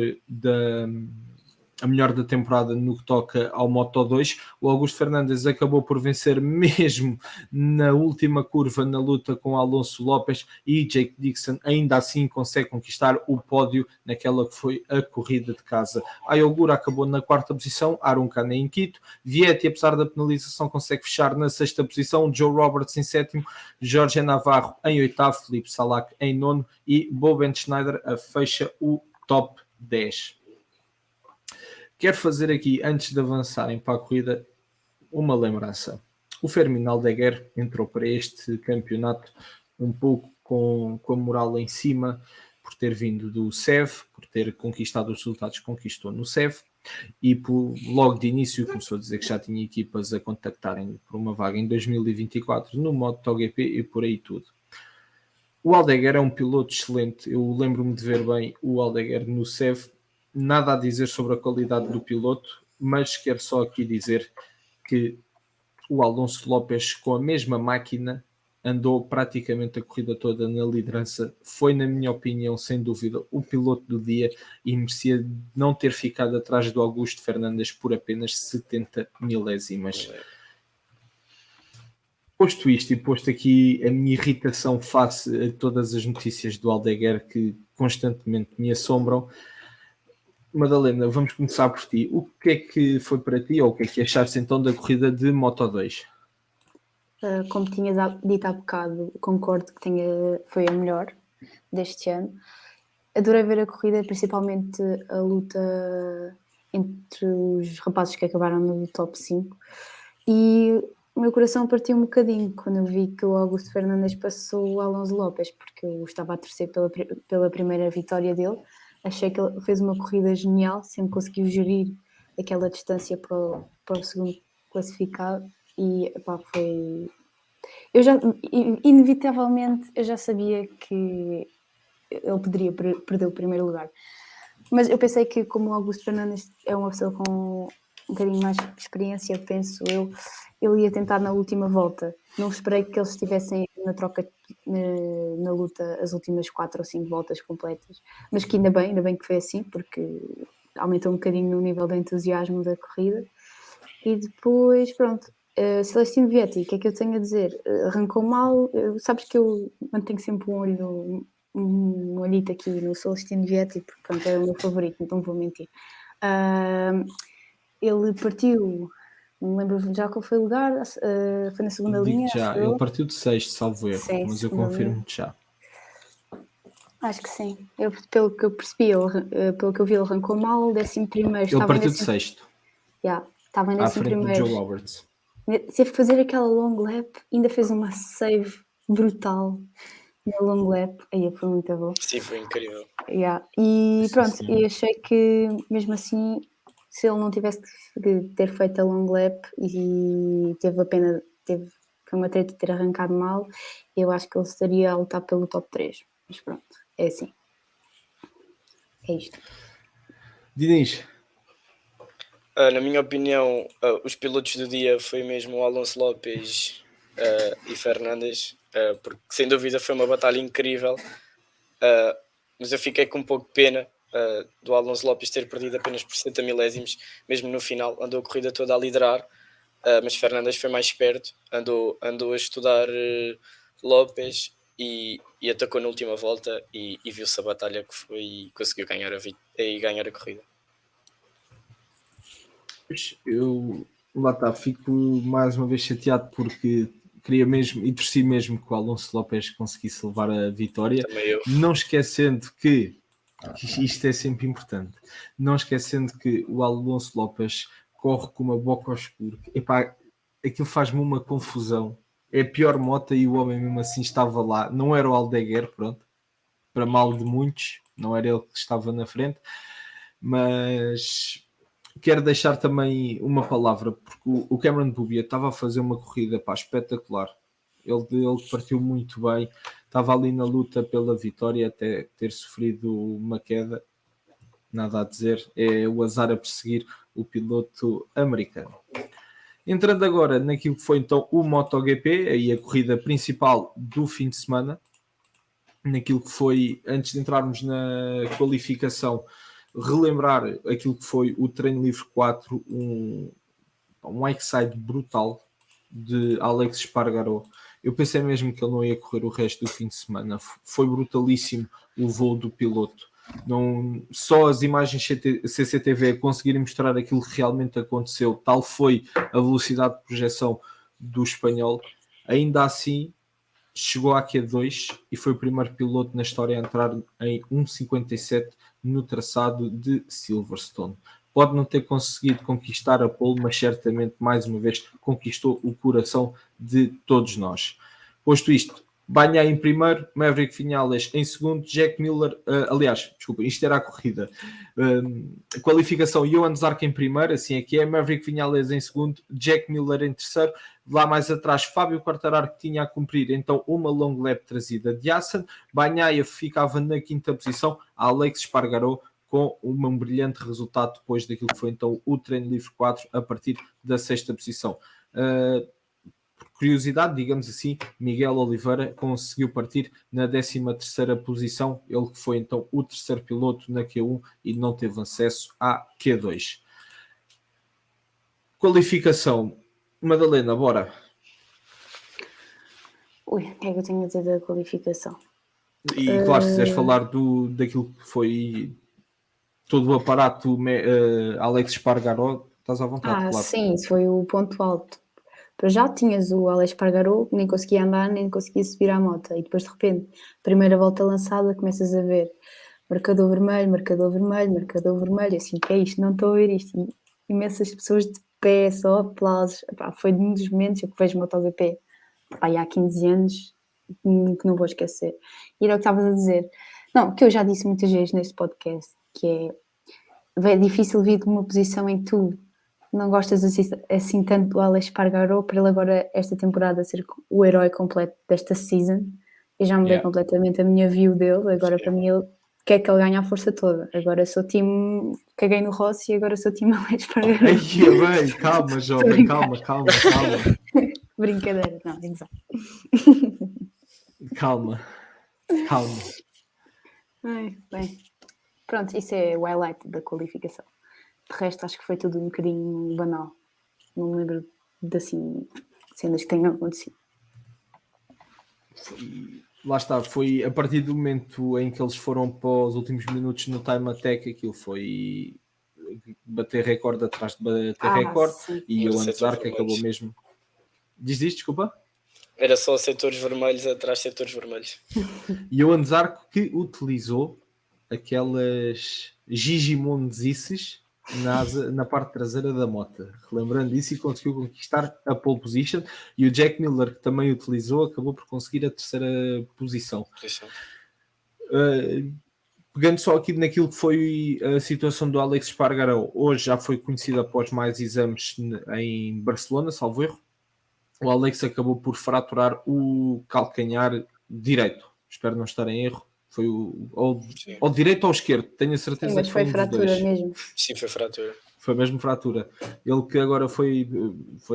da temporada no que toca ao Moto2. O Augusto Fernandes acabou por vencer mesmo na última curva na luta com Alonso Lopes e Jake Dixon ainda assim consegue conquistar o pódio naquela que foi a corrida de casa. Ai Ogura acabou na quarta posição, Arun Kane em quinto, Vietti, apesar da penalização, consegue fechar na sexta posição, Joe Roberts em sétimo, Jorge Navarro em oitavo, Felipe Salac em nono e Boben Schneider fecha o top 10. Quero fazer aqui, antes de avançarem para a corrida, uma lembrança. O Fermín Aldeguer entrou para este campeonato um pouco com a moral em cima, por ter vindo do SEV, por ter conquistado os resultados que conquistou no SEV, e logo de início começou a dizer que já tinha equipas a contactarem por uma vaga em 2024 no MotoGP e por aí tudo. O Aldeguer é um piloto excelente, eu lembro-me de ver bem o Aldeguer no SEV, nada a dizer sobre a qualidade do piloto, mas quero só aqui dizer que o Alonso Lopes, com a mesma máquina, andou praticamente a corrida toda na liderança. Foi, na minha opinião, sem dúvida, o piloto do dia e merecia não ter ficado atrás do Augusto Fernandes por apenas 70 milésimas. Posto isto e posto aqui a minha irritação face a todas as notícias do Aldeguer que constantemente me assombram, Madalena, vamos começar por ti. O que é que foi para ti, ou o que é que achaste então da corrida de Moto2? Como tinhas dito há bocado, concordo que foi a melhor deste ano. Adorei ver a corrida, principalmente a luta entre os rapazes que acabaram no top 5. E o meu coração partiu um bocadinho quando eu vi que o Augusto Fernandes passou o Alonso Lopes, porque eu estava a torcer pela primeira vitória dele. Achei que ele fez uma corrida genial, sempre conseguiu gerir aquela distância para o segundo classificado e foi... inevitavelmente, eu já sabia que ele poderia perder o primeiro lugar. Mas eu pensei que, como o Augusto Fernandes é uma pessoa com um bocadinho mais de experiência, penso eu, ele ia tentar na última volta. Não esperei que eles estivessem na troca, na luta, as últimas 4 ou 5 voltas completas. Mas que ainda bem que foi assim, porque aumentou um bocadinho o nível de entusiasmo da corrida. E depois, pronto, Celestino Vietti, o que é que eu tenho a dizer? Arrancou mal, sabes que eu mantenho sempre um olhito aqui no Celestino Vietti, porque pronto, é o meu favorito, não vou mentir. Ele partiu, não me lembro já qual foi o lugar, foi na segunda linha, Já, acho ele eu. partiu de sexto, salvo erro, Sim, mas eu segunda confirmo já. Acho que sim. Pelo que eu percebi, pelo que eu vi, ele arrancou mal, 11º. Ele partiu de sexto, Estava em à frente do Joe 11º. Roberts. Teve que fazer aquela long lap, ainda fez uma save brutal na long lap. Aí foi muito bom. Sim, foi incrível. E Sim, pronto, senhor. e achei que mesmo assim, se ele não tivesse que ter feito a long lap e foi uma treta ter arrancado mal, eu acho que ele estaria a lutar pelo top 3. Mas pronto, é assim. É isto. Diniz, Na minha opinião, os pilotos do dia foi mesmo o Alonso Lopes e Fernandes, porque sem dúvida foi uma batalha incrível, mas eu fiquei com um pouco de pena do Alonso Lopes ter perdido apenas por 60 milésimos, mesmo no final, andou a corrida toda a liderar, mas Fernandes foi mais esperto, andou a estudar Lopes e atacou na última volta e viu-se a batalha que foi e conseguiu ganhar a corrida. eu lá está, fico mais uma vez chateado porque queria mesmo e torci mesmo que o Alonso Lopes conseguisse levar a vitória, Também eu. não esquecendo que isto é sempre importante, não esquecendo que o Alonso Lopes corre com uma boca ao escuro. Epá, aquilo faz-me uma confusão. É a pior moto e o homem mesmo assim estava lá. Não era o Aldeguer, pronto, para mal de muitos, não era ele que estava na frente, mas quero deixar também uma palavra, porque o Cameron Bubia estava a fazer uma corrida espetacular. Ele partiu muito bem, estava ali na luta pela vitória até ter sofrido uma queda. Nada a dizer, é o azar a perseguir o piloto americano. Entrando agora naquilo que foi então o MotoGP, aí a corrida principal do fim de semana, naquilo que foi, antes de entrarmos na qualificação, relembrar aquilo que foi o treino livre 4, um Whiteside brutal de Alex Espargaró. Eu pensei mesmo que ele não ia correr o resto do fim de semana. Foi brutalíssimo o voo do piloto. Não, só as imagens CCTV conseguirem mostrar aquilo que realmente aconteceu, tal foi a velocidade de projeção do espanhol. Ainda assim, chegou à Q2 e foi o primeiro piloto na história a entrar em 1.57 no traçado de Silverstone. Pode não ter conseguido conquistar a pole, mas certamente, mais uma vez, conquistou o coração de todos nós. Posto isto, Bagnaia em primeiro, Maverick Vinales em segundo, Jack Miller, isto era a corrida. Qualificação, Johan Zarco em primeiro, assim é que é, Maverick Vinales em segundo, Jack Miller em terceiro, lá mais atrás Fábio Quartararo que tinha a cumprir então uma long lap trazida de Assen, Bagnaia ficava na quinta posição, Alex Espargaró com um brilhante resultado depois daquilo que foi então o treino livre 4 a partir da sexta posição. Por curiosidade, digamos assim, Miguel Oliveira conseguiu partir na 13ª posição, ele que foi então o terceiro piloto na Q1 e não teve acesso à Q2. Qualificação, Madalena, bora. O que é que eu tenho a dizer da qualificação? E claro, se quiseres falar daquilo que foi todo o aparato Alex Espargaró, estás à vontade, claro. Sim, isso foi o ponto alto. Para já tinhas o Alex Espargaró, nem conseguia andar, nem conseguia subir à moto. E depois, de repente, primeira volta lançada, começas a ver marcador vermelho, marcador vermelho, marcador vermelho. Assim, que é isto? Não estou a ver isto. E imensas pessoas de pé, só aplausos. Foi um dos momentos eu que vejo MotoGP há 15 anos que não vou esquecer. E era o que estavas a dizer. Não, que eu já disse muitas vezes neste podcast, que é difícil vir de uma posição em que tu não gostas assim tanto do Alex Espargaró para ele agora esta temporada ser o herói completo desta season. Eu já mudei completamente a minha view dele, agora para mim ele quer que ele ganhe a força toda. Agora sou time, caguei no Rossi e agora sou time Alex Espargaró. Ai, bem, calma, jovem, calma. Brincadeira, não, exato. Calma. Ai, bem. Pronto, isso é o highlight da qualificação. De resto, acho que foi tudo um bocadinho banal. Não me lembro de assim cenas que tenham acontecido. Lá está, foi a partir do momento em que eles foram para os últimos minutos no time attack, aquilo foi bater recorde atrás de bater recorde, sim. e o Setores Anzark vermelhos. acabou mesmo. Diz isto, desculpa? Era só setores vermelhos atrás de setores vermelhos. E o Anzark que utilizou aquelas gigimondices na parte traseira da moto, relembrando isso, e conseguiu conquistar a pole position, e o Jack Miller, que também utilizou, acabou por conseguir a terceira posição. Pegando só aqui naquilo que foi a situação do Alex Espargaró, hoje já foi conhecida após mais exames em Barcelona, salvo erro. O Alex acabou por fraturar o calcanhar direito, espero não estar em erro. Foi ao direito ou ao esquerdo, tenho a certeza. Sim, mas que foi um dos fratura dois. mesmo. Sim, foi fratura. Foi mesmo fratura. Ele que agora foi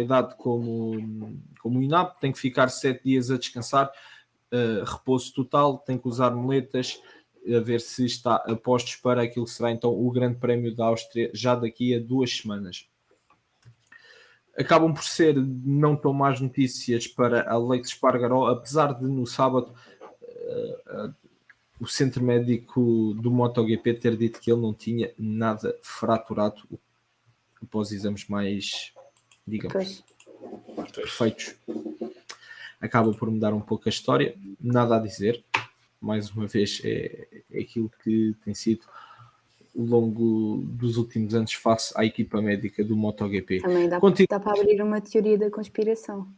dado como inapto, tem que ficar 7 dias a descansar, repouso total, tem que usar muletas, a ver se está a postos para aquilo que será então o Grande Prémio da Áustria já daqui a 2 semanas. Acabam por ser não tão más notícias para Alex Espargaró, apesar de no sábado o centro médico do MotoGP ter dito que ele não tinha nada fraturado após exames mais, digamos, perfeitos. Acaba por mudar um pouco a história, nada a dizer. Mais uma vez, é aquilo que tem sido ao longo dos últimos anos face à equipa médica do MotoGP. Também dá para abrir uma teoria da conspiração.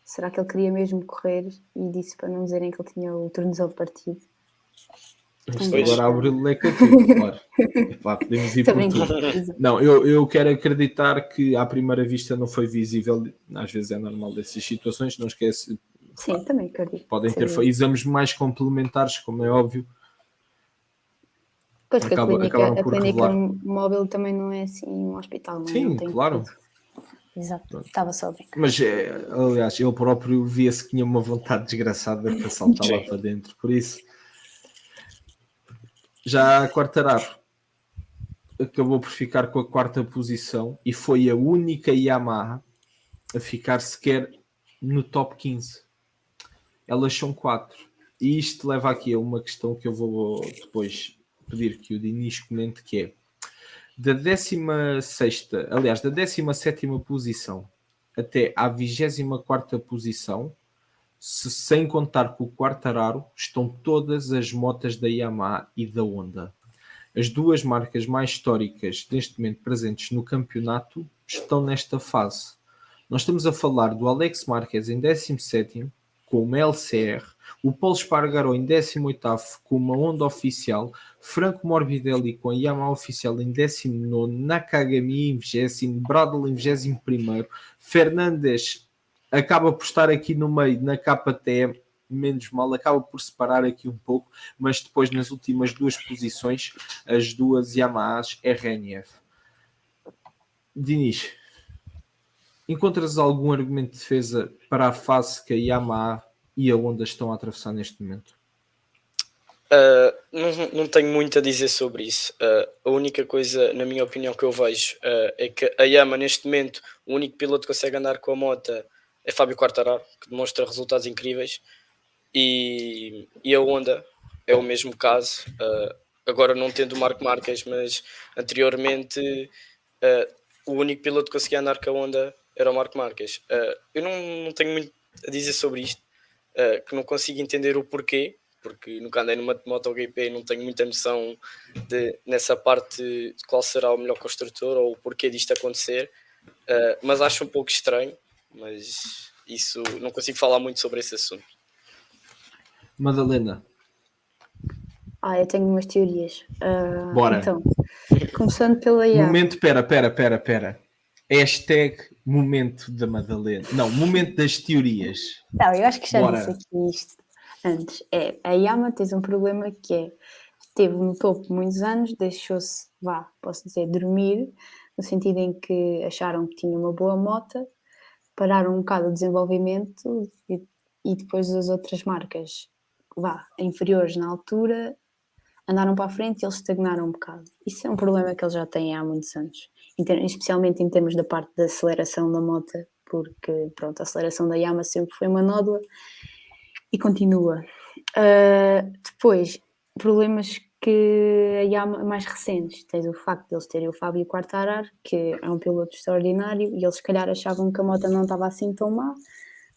Será que ele queria mesmo correr e disse para não dizerem que ele tinha o tornozelo partido? Agora abre o leque a tudo, claro. Epá, podemos ir por tudo. Não, eu quero acreditar que à primeira vista não foi visível. Às vezes é normal dessas situações, não esquece. Sim, também acredito. Podem ter exames mais complementares, como é óbvio. Pois que a clínica móvel também não é assim um hospital, não é? Sim, não tem claro. Tudo. Exato, estava só a brincar. Mas, aliás, ele próprio via-se que tinha uma vontade desgraçada para saltar lá para dentro. Por isso, já a Quartararo acabou por ficar com a 4ª posição e foi a única Yamaha a ficar sequer no top 15. Elas são 4. E isto leva aqui a uma questão que eu vou depois pedir que o Dinis comente, que é da 16ª, aliás, da 17ª posição até à 24ª posição, sem contar com o Quartararo, estão todas as motas da Yamaha e da Honda. As duas marcas mais históricas neste momento presentes no campeonato estão nesta fase. Nós estamos a falar do Alex Marquez em 17º, com uma LCR, o Pol Espargaró em 18º, com uma Honda oficial, Franco Morbidelli com a Yamaha oficial em 19º, Nakagami em 20º, Bradl em 21º, Fernandes acaba por estar aqui no meio na KTM, menos mal, acaba por separar aqui um pouco, mas depois nas últimas 2 posições, as duas Yamahas RNF. Dinis, encontras algum argumento de defesa para a fase que a Yamaha e a Honda estão a atravessar neste momento? Não tenho muito a dizer sobre isso. A única coisa, na minha opinião, que eu vejo é que a Yamaha, neste momento, o único piloto que consegue andar com a moto é Fábio Quartararo, que demonstra resultados incríveis, e a Honda é o mesmo caso. Agora não tendo o Marc Marquez, mas anteriormente o único piloto que conseguia andar com a Honda era o Marc Marquez. Eu não tenho muito a dizer sobre isto, que não consigo entender o porquê, porque nunca andei numa MotoGP e não tenho muita noção nessa parte de qual será o melhor construtor ou o porquê disto acontecer, mas acho um pouco estranho, mas isso não consigo falar muito sobre esse assunto. Madalena. Eu tenho umas teorias. Bora. Então, começando pela Yamaha. Momento, pera. Hashtag momento da Madalena. Não, momento das teorias. Não, eu acho que já disse aqui isto antes. A Yamaha tens um problema que é esteve no topo muitos anos, deixou-se, posso dizer, dormir, no sentido em que acharam que tinha uma boa moto, pararam um bocado o desenvolvimento e depois as outras marcas, inferiores na altura, andaram para a frente e eles estagnaram um bocado. Isso é um problema que eles já têm há muitos anos, especialmente em termos da parte da aceleração da moto, porque, pronto, a aceleração da Yamaha sempre foi uma nódoa e continua. Depois, problemas que a Yamaha mais recentes, tens o facto de eles terem o Fábio Quartararo, que é um piloto extraordinário, e eles se calhar achavam que a moto não estava assim tão má,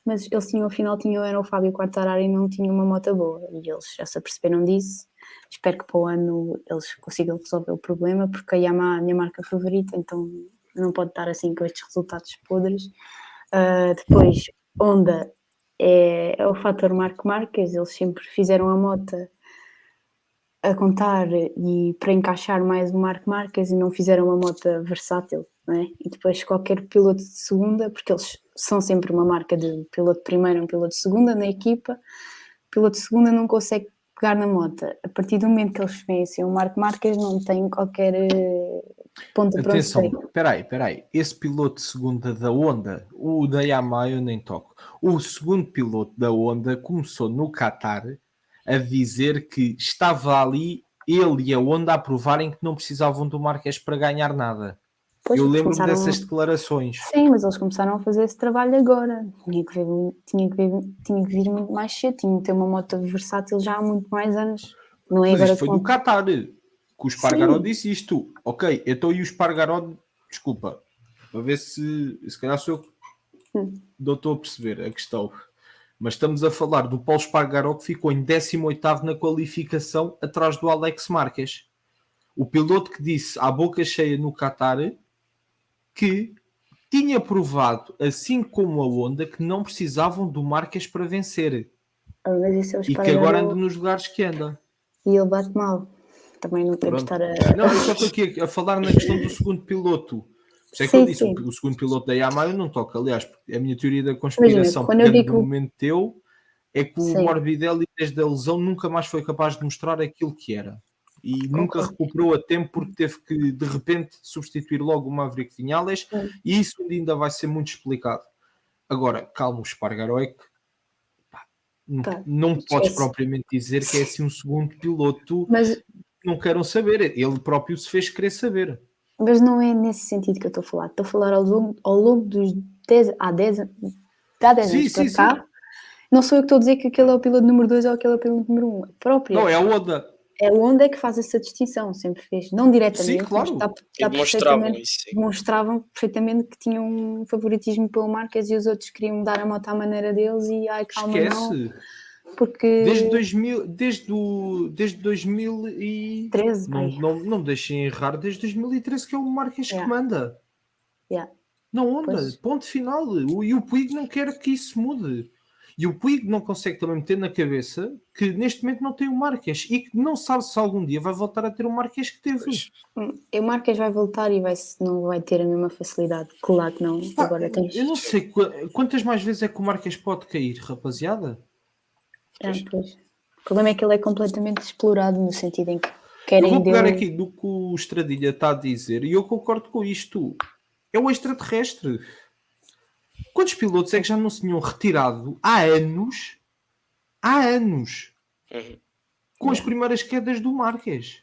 mas eles tinham, afinal, era o Fábio Quartararo e não tinham uma moto boa, e eles já se aperceberam disso. Espero que para o ano eles consigam resolver o problema, porque a Yamaha é a minha marca favorita, então não pode estar assim com estes resultados podres. Depois, Honda é o fator Marc Marquez, eles sempre fizeram a moto a contar e para encaixar mais o Marc Marquez e não fizeram uma moto versátil, não é? E depois qualquer piloto de segunda, porque eles são sempre uma marca de piloto de primeira e um piloto de segunda na equipa, o piloto de segunda não consegue pegar na moto. A partir do momento que eles vencem o Marc Marquez não tem qualquer ponto para onde sair. Atenção, espera aí. Esse piloto de segunda da Honda, o da Yamaha eu nem toco. O segundo piloto da Honda começou no Qatar a dizer que estava ali ele e a Honda a provarem que não precisavam do Marquez para ganhar nada. Pois, Eu lembro-me dessas declarações. Sim, mas eles começaram a fazer esse trabalho agora. Tinha que vir muito mais cedo, tinha que ter uma moto versátil já há muito mais anos. Não é Mas agora isto foi do Qatar, que o Espargaró disse isto. Ok, então e o Espargaró, desculpa, para ver se calhar sou eu que não estou a perceber a questão. Mas estamos a falar do Paulo Espargaró que ficou em 18º na qualificação atrás do Alex Marques. O piloto que disse à boca cheia no Qatar que tinha provado, assim como a Honda, que não precisavam do Marques para vencer. Mas isso é o E que agora anda Espargaró nos lugares que anda. e ele bate mal. Também não podemos Pronto. estar a... Não, eu só estou aqui a falar na questão do segundo piloto. Por isso é que eu disse, o segundo piloto da Yamaha eu não toco. Aliás, a minha teoria da conspiração, Imagina, quando eu pegando digo... do momento teu, é que o Morbidelli, desde a lesão, nunca mais foi capaz de mostrar aquilo que era. E nunca recuperou a tempo porque teve que, de repente, substituir logo o Maverick Vinales. E isso ainda vai ser muito explicado. Agora, calma, o Espargaró é que não podes propriamente dizer que é assim um segundo piloto. Mas não queiram saber, ele próprio se fez querer saber. Mas não é nesse sentido que eu estou a falar. Estou a falar ao longo dos 10 anos para cá. Não sou eu que estou a dizer que aquele é o piloto número 2 ou aquele é o piloto número 1. Não, é a Honda. É o Honda que faz essa distinção, sempre fez. Não diretamente, sim, claro. Mas demonstravam perfeitamente que tinham um favoritismo pelo Marquez e os outros queriam mudar a moto à maneira deles e calma, esquece. não. Porque... Desde 2013, não me deixem errar, desde 2013 que é o Marques que manda. Não Honda, ponto final. E o Puig não quer que isso mude. E o Puig não consegue também meter na cabeça que neste momento não tem o Marques e que não sabe se algum dia vai voltar a ter o Marques que teve. O Marques vai voltar e não vai ter a mesma facilidade. Claro que não. Agora tens... Eu não sei quantas mais vezes é que o Marques pode cair, rapaziada. Pois. O problema é que ele é completamente explorado no sentido em que querem... Eu vou pegar aqui do que o Estradilha está a dizer e eu concordo com isto. É o extraterrestre. Quantos pilotos é que já não se tinham retirado há anos com as primeiras quedas do Marques?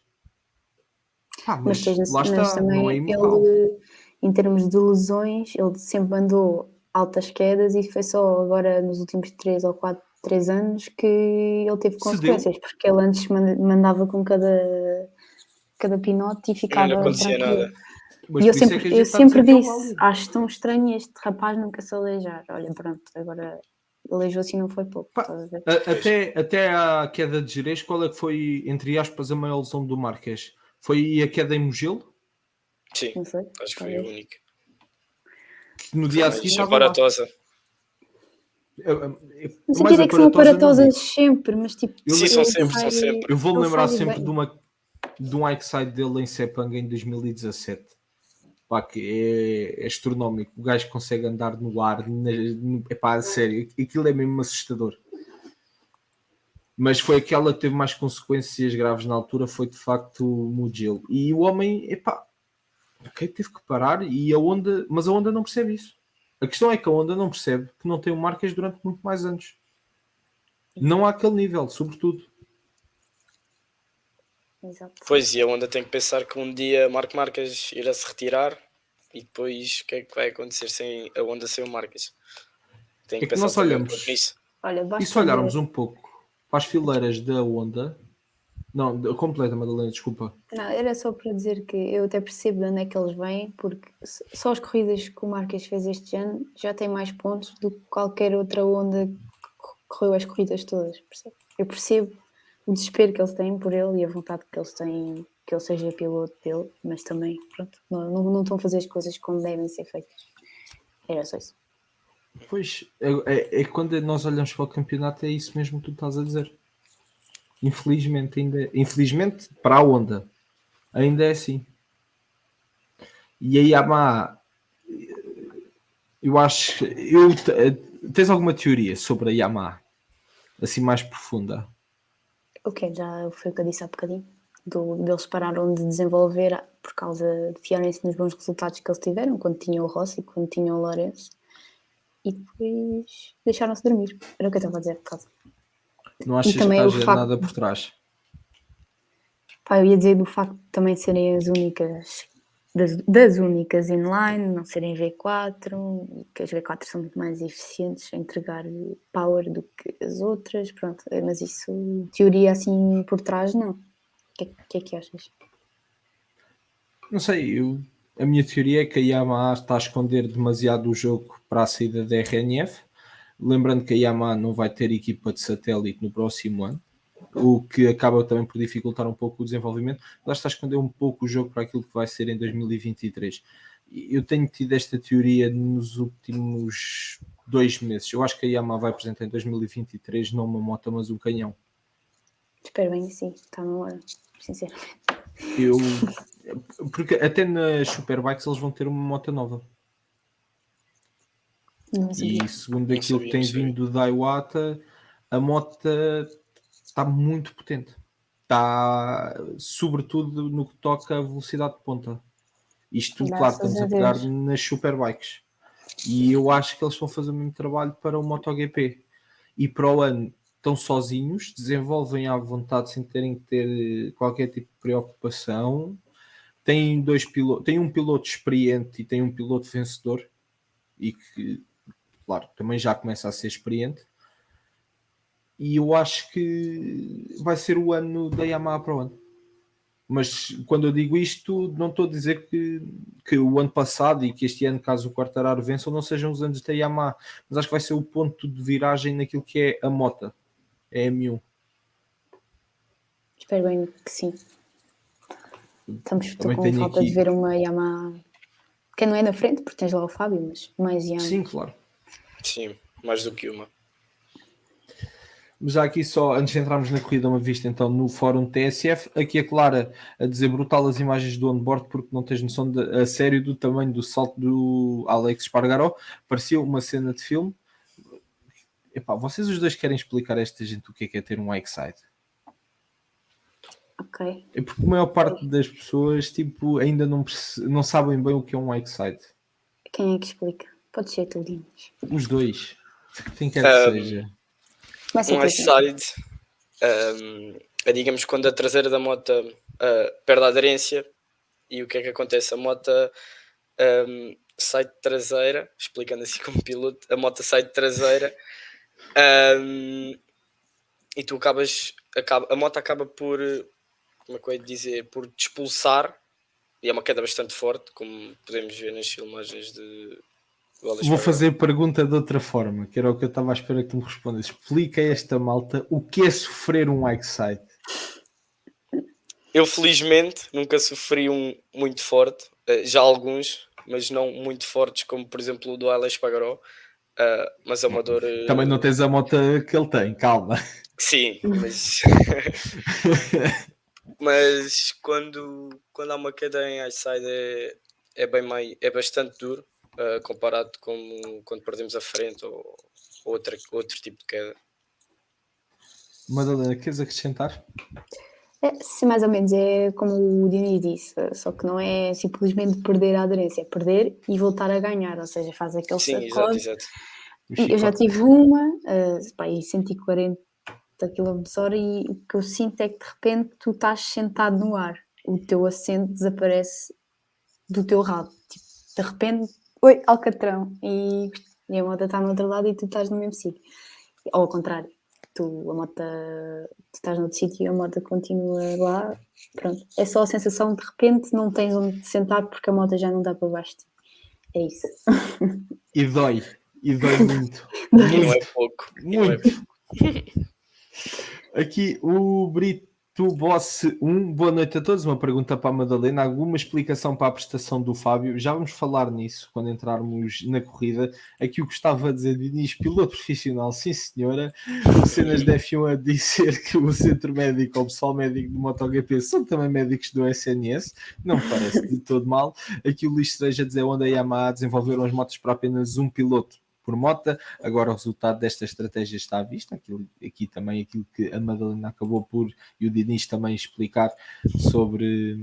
Mas lá está, também não é imortal. Ele, em termos de lesões, ele sempre andou altas quedas e foi só agora nos últimos 3 anos que ele teve consequências, porque ele antes mandava com cada pinote e ficava tranquilo. E eu sempre disse, acho tão estranho este rapaz nunca se aleijar. Olha, pronto, agora aleijou-se e não foi pouco. Até a queda de Jerez, qual é que foi, entre aspas, a maior lesão do Marques? Foi a queda em Mugello? Sim, acho que foi a única. No dia a seguir estava aparatosa. Não sei que é que são aparatosas sempre, mas tipo... Sim, são sempre. Eu vou-me lembrar sempre de um Ike-Side dele em Sepang em 2017. Que é astronómico. O gajo consegue andar no ar. Sério, aquilo é mesmo assustador. Mas foi aquela que teve mais consequências graves na altura, foi de facto o Mugello. E o homem, ok, teve que parar, mas a Honda não percebe isso. A questão é que a Honda não percebe que não tem o Marques durante muito mais anos. Não há aquele nível, sobretudo. Exato. Pois, e a Honda tem que pensar que um dia Marco Marques irá se retirar e depois o que é que vai acontecer sem a Honda sem o Marques? Tem que É que pensar nós também um olhamos, pouco nisso. Olha, e basta se olharmos ver. um pouco para as fileiras da Honda, não, completa, Madalena, desculpa. Não, era só para dizer que eu até percebo de onde é que eles vêm, porque só as corridas que o Marques fez este ano já tem mais pontos do que qualquer outra onda que correu as corridas todas, percebe? Eu percebo o desespero que eles têm por ele e a vontade que eles têm que ele seja piloto dele, mas também, pronto, não estão a fazer as coisas como devem ser feitas. Era só isso. Pois, é quando nós olhamos para o campeonato, é isso mesmo que tu estás a dizer. Infelizmente, para a Honda, ainda é assim. E a Yamaha, eu acho. Tens alguma teoria sobre a Yamaha? Assim mais profunda? Ok, já foi o que eu disse há bocadinho. Deles pararam de desenvolver por causa de fiarem-se nos bons resultados que eles tiveram quando tinham o Rossi, quando tinham o Lourenço, e depois deixaram-se dormir. Era o que eu estava a dizer por causa. Não E achas que também o haja facto, nada por trás? pá, eu ia dizer do facto de também serem as únicas, das únicas inline, não serem V4, e que as V4 são muito mais eficientes a entregar power do que as outras, pronto, mas isso, teoria assim por trás, não. O que é que achas? Não sei, a minha teoria é que a Yamaha está a esconder demasiado o jogo para a saída da RNF. Lembrando que a Yamaha não vai ter equipa de satélite no próximo ano, o que acaba também por dificultar um pouco o desenvolvimento. Lá está a esconder um pouco o jogo para aquilo que vai ser em 2023. Eu tenho tido esta teoria nos últimos 2 meses. Eu acho que a Yamaha vai apresentar em 2023 não uma moto, mas um canhão. Espero bem que sim, está na hora, sinceramente. Porque até nas Superbikes eles vão ter uma moto nova. Não sabia. E segundo Não aquilo que sabia, tem não sabia. vindo da Iwata, a moto está muito potente. Está sobretudo no que toca a velocidade de ponta. Isto, claro, Graças estamos a a pegar Deus. nas Superbikes. E eu acho que eles estão a fazer o mesmo trabalho para o MotoGP. E para o ano estão sozinhos, desenvolvem à vontade sem terem que ter qualquer tipo de preocupação. Tem um piloto experiente e tem um piloto vencedor e que, claro, também já começa a ser experiente. E eu acho que vai ser o ano da Yamaha para o ano. Mas quando eu digo isto, não estou a dizer que o ano passado e que este ano, caso o Quartararo vença, não sejam os anos da Yamaha, mas acho que vai ser o ponto de viragem naquilo que é a moto, é a M1. Espero bem que sim. Estou Também com tenho falta de aqui. ver uma Yamaha. Que não é na frente, porque tens lá o Fábio, mas mais Yamaha. Sim, claro. Sim, mais do que uma. Mas já aqui só, antes de entrarmos na corrida, uma vista então no fórum TSF, aqui a Clara a dizer brutal as imagens do onboard porque não tens noção a sério do tamanho do salto do Alex Espargaró, parecia uma cena de filme. Epá, vocês os dois querem explicar a esta gente o que é ter um X-Side? Ok. É porque a maior parte das pessoas tipo, ainda não sabem bem o que é um X-Side. Quem é que explica? Pode ser tu, Dimas. Os dois. Quem quer que seja. Começa Um tu, iSide é, digamos, quando a traseira da moto perde a aderência. E o que é que acontece? A moto sai de traseira, explicando assim como piloto, a moto sai de traseira e tu a moto acaba por, como é que eu ia dizer, por te expulsar, e é uma queda bastante forte, como podemos ver nas filmagens do Alex Vou Espargaró. fazer a pergunta de outra forma, que era o que eu estava à espera que tu me respondas. Explica a esta malta o que é sofrer um X-Side. Eu felizmente nunca sofri um muito forte, já alguns, mas não muito fortes, como por exemplo o do Alex Espargaró, mas é uma dor. Também não tens a moto que ele tem, calma. Sim, mas mas quando há uma queda em highside é bastante duro, comparado com quando perdemos a frente ou outro tipo de queda. Madalena, queres acrescentar? Sim, mais ou menos, é como o Diniz disse, só que não é simplesmente perder a aderência, é perder e voltar a ganhar, ou seja, faz aquele Sim, exato, sacode. exato. E eu já tive uma, e 140 km/h e o que eu sinto é que de repente tu estás sentado no ar, o teu assento desaparece do teu rabo, tipo, de repente, oi, Alcatrão, e a moto está no outro lado e tu estás no mesmo sítio. Ou ao contrário, tu estás noutro sítio e a moto continua lá, pronto. É só a sensação de repente não tens onde te sentar porque a moto já não dá para baixo. É isso. E dói muito. E não é pouco. E não é Muito. pouco. Aqui o Brito Boss 1, boa noite a todos. Uma pergunta para a Madalena: alguma explicação para a prestação do Fábio? Já vamos falar nisso quando entrarmos na corrida. Aqui o que estava a dizer Diniz, piloto profissional, sim senhora. O Cenas da F1 a dizer que o centro médico ou o pessoal médico do MotoGP são também médicos do SNS, não me parece de todo mal. Aqui o Luís Cereja a dizer: onde a Yamaha desenvolveram as motos para apenas um piloto por mota. Agora o resultado desta estratégia está à vista. Aqui também aquilo que a Madalena acabou por, e o Diniz também explicar sobre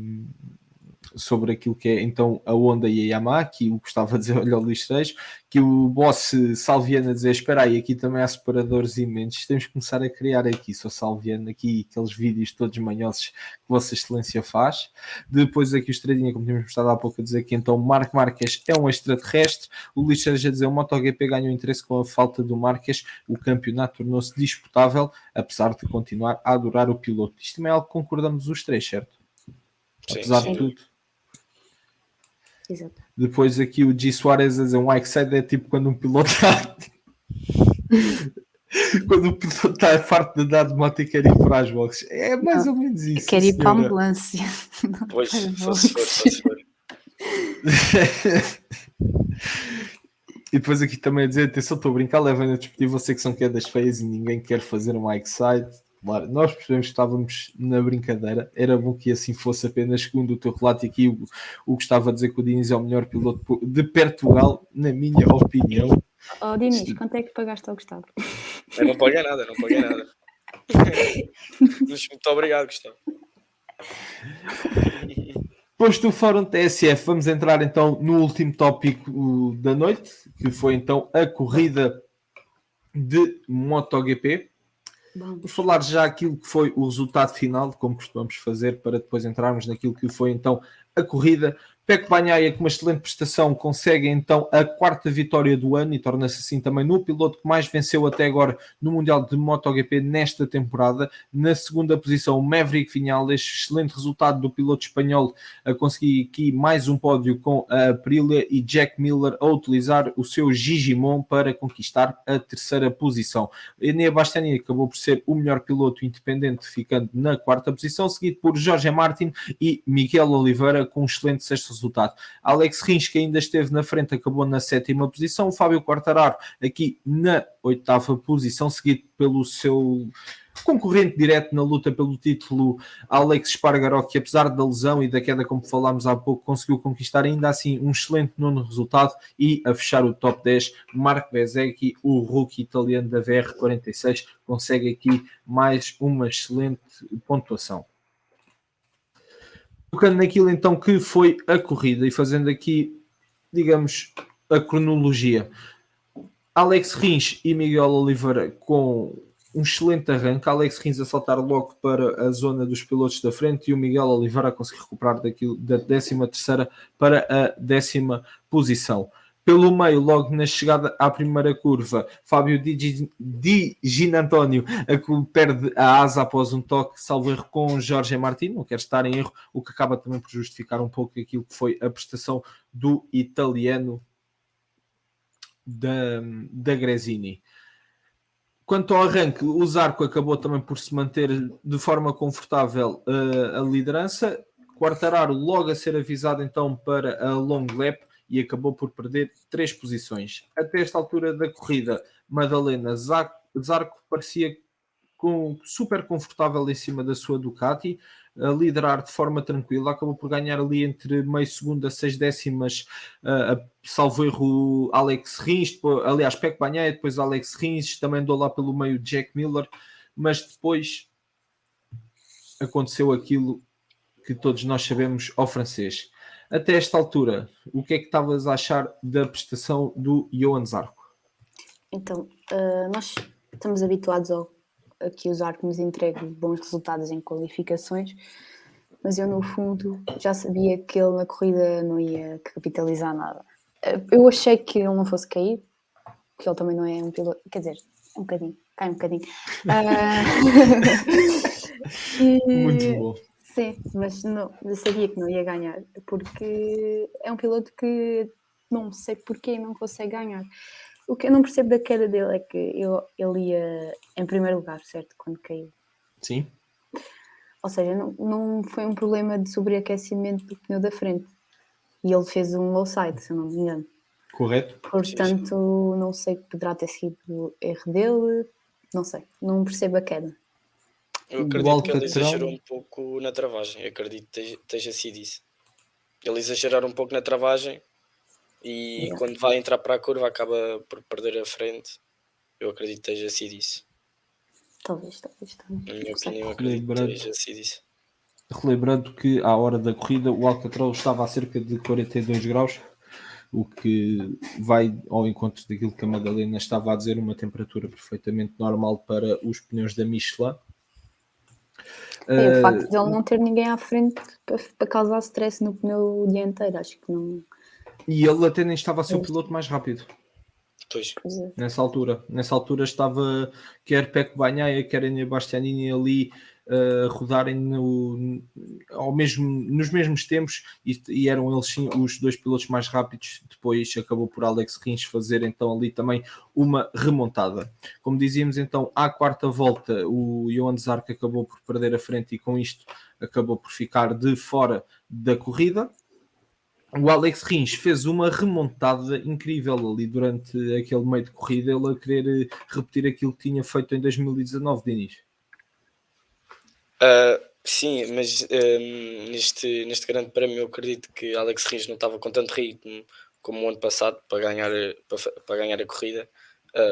aquilo que é então a Honda e a Yamaha, que o gostava de dizer, olha o Luís Reis, que o boss Salviano a dizer, espera aí, aqui também há separadores imensos, temos que começar a criar aqui, sou Salviano, aqui aqueles vídeos todos manhosos que Vossa Excelência faz. Depois aqui o Estradinha, como tínhamos mostrado há pouco, a dizer que então Marco Marques é um extraterrestre. O Luís Reis a dizer, o MotoGP ganhou interesse com a falta do Marques, o campeonato tornou-se disputável, apesar de continuar a adorar o piloto. Isto também é algo que concordamos os três, certo? Sim, Apesar sim. de tudo. Exato. Depois aqui o G. Soares a dizer um X-Side é tipo quando um piloto está quando o piloto está farto de andar de moto e quer ir para as boxes. É mais ou menos isso. Quero ir para a senhora. ambulância. Pois, só se for. E depois aqui também a dizer, atenção, estou a brincar, levem a discutir, você que são quedas feias e ninguém quer fazer um X-Side. Claro, nós percebemos que estávamos na brincadeira, era bom que assim fosse apenas segundo o teu relato. E aqui o Gustavo a dizer que o Diniz é o melhor piloto de Portugal, na minha opinião. Oh, Diniz, quanto é que pagaste ao Gustavo? Eu não paguei nada, Mas muito obrigado, Gustavo. Posto o Fórum TSF, vamos entrar então no último tópico da noite, que foi então a corrida de MotoGP. Vou falar já aquilo que foi o resultado final, como costumamos fazer, para depois entrarmos naquilo que foi então a corrida. Pecco Bagnaia, com uma excelente prestação, consegue então a 4ª vitória do ano e torna-se assim também no piloto que mais venceu até agora no Mundial de MotoGP nesta temporada. Na 2ª posição, Maverick Viñales, excelente resultado do piloto espanhol a conseguir aqui mais um pódio com a Aprilia, e Jack Miller a utilizar o seu Gigimon para conquistar a 3ª posição. Enea Bastianini acabou por ser o melhor piloto independente, ficando na 4ª posição, seguido por Jorge Martin e Miguel Oliveira com um excelente 6º resultado. Alex Rins, que ainda esteve na frente, acabou na 7ª posição. O Fábio Quartararo aqui na 8ª posição, seguido pelo seu concorrente direto na luta pelo título, Alex Espargaró, que apesar da lesão e da queda, como falámos há pouco, conseguiu conquistar ainda assim um excelente 9º resultado, e a fechar o top 10, Marco Bezzecchi, o rookie italiano da VR46, consegue aqui mais uma excelente pontuação. Tocando naquilo então que foi a corrida e fazendo aqui, digamos, a cronologia, Alex Rins e Miguel Oliveira com um excelente arranque. Alex Rins a saltar logo para a zona dos pilotos da frente e o Miguel Oliveira a conseguir recuperar daquilo, da 13ª para a 10ª posição. Pelo meio, logo na chegada à primeira curva, Fábio Di Ginantónio perde a asa após um toque, salvo erro, com Jorge Martin, não quer estar em erro, o que acaba também por justificar um pouco aquilo que foi a prestação do italiano da Gresini. Quanto ao arranque, o Zarco acabou também por se manter de forma confortável a liderança. Quartararo logo a ser avisado então para a long lap e acabou por perder 3 posições. Até esta altura da corrida, Madalena Zarco parecia super confortável em cima da sua Ducati, a liderar de forma tranquila, acabou por ganhar ali entre meio segundo a 6 décimas, salvo erro, Alex Rins, aliás, Pecco Bagnaia, depois Alex Rins, também andou lá pelo meio Jack Miller, mas depois aconteceu aquilo que todos nós sabemos ao francês. Até esta altura, o que é que estavas a achar da prestação do Johan Zarco? Então, nós estamos habituados a que o Zarco nos entregue bons resultados em qualificações, mas eu, no fundo, já sabia que ele na corrida não ia capitalizar nada. Eu achei que ele não fosse cair, porque ele também não é um piloto, quer dizer, um bocadinho, cai um bocadinho. Muito bom. Sim, mas não, eu sabia que não ia ganhar, porque é um piloto que não sei porquê não consegue ganhar. O que eu não percebo da queda dele é que ele ia em primeiro lugar, certo? Quando caiu. Sim. Ou seja, não foi um problema de sobreaquecimento do pneu da frente. E ele fez um low side, se eu não me engano. Correto. Portanto, não sei que poderá ter sido erro dele. Não sei, não percebo a queda. Eu acredito que ele exagerou um pouco na travagem. Acredito que esteja sido isso. Ele exagerar um pouco na travagem e quando vai entrar para a curva acaba por perder a frente. Eu acredito que esteja sido isso. Talvez. Na minha opinião, acredito que esteja sido isso. Relembrando que à hora da corrida o Alcatrão estava a cerca de 42 graus, o que vai ao encontro daquilo que a Madalena estava a dizer, uma temperatura perfeitamente normal para os pneus da Michelin. O facto de ele não ter ninguém à frente para causar stress no pneu dianteiro, acho que não. E ele até nem estava a ser o piloto mais rápido. Pois. Nessa altura estava quer Pecco Bagnaia, quer Enea Bastianini ali rodarem nos mesmos tempos e eram eles sim os dois pilotos mais rápidos. Depois acabou por Alex Rins fazer então ali também uma remontada. Como dizíamos então, à quarta volta o Johan Zarco acabou por perder a frente e com isto acabou por ficar de fora da corrida. O Alex Rins fez uma remontada incrível ali durante aquele meio de corrida, ele a querer repetir aquilo que tinha feito em 2019, Dinis. Sim, mas neste grande prémio eu acredito que Alex Rins não estava com tanto ritmo como o ano passado para ganhar a corrida,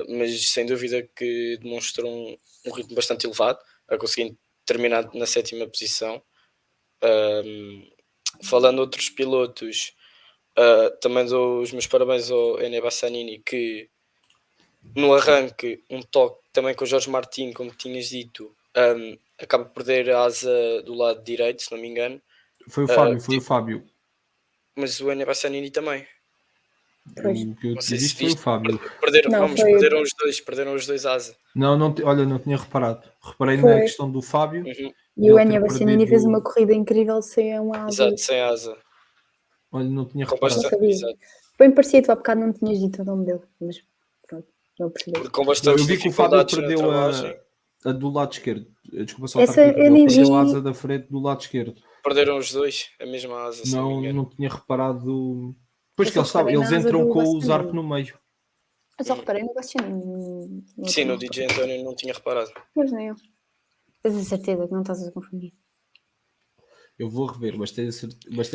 mas sem dúvida que demonstrou um ritmo bastante elevado, a conseguir terminar na 7ª posição. Falando de outros pilotos, também dou os meus parabéns ao Enea Bastianini, que no arranque, um toque também com o Jorge Martin, como tinhas dito, acaba por perder a asa do lado direito, se não me engano. Foi o Fábio. Mas o Enea Bastianini também. O que eu te disse foi o Fábio. Perderam os dois asa. Não tinha reparado. Reparei na questão do Fábio. Uhum. E o Enea Bastianini fez uma corrida incrível sem uma asa. Exato, sem asa. Olha, não tinha reparado. Bem parecido, há bocado não tinhas dito o nome dele, mas pronto, não percebi. Eu vi que o Fábio perdeu a do lado esquerdo. Desculpa só estar aqui. Ele perdeu a asa da frente do lado esquerdo. Perderam os dois, a mesma asa. Não tinha reparado. Pois que eles entram com o Zarco no meio. Eu só reparei no Bastianini. Sim, no DJ António não tinha reparado. Pois nem eu. Tens a certeza que não estás a confundir? Eu vou rever, mas tenho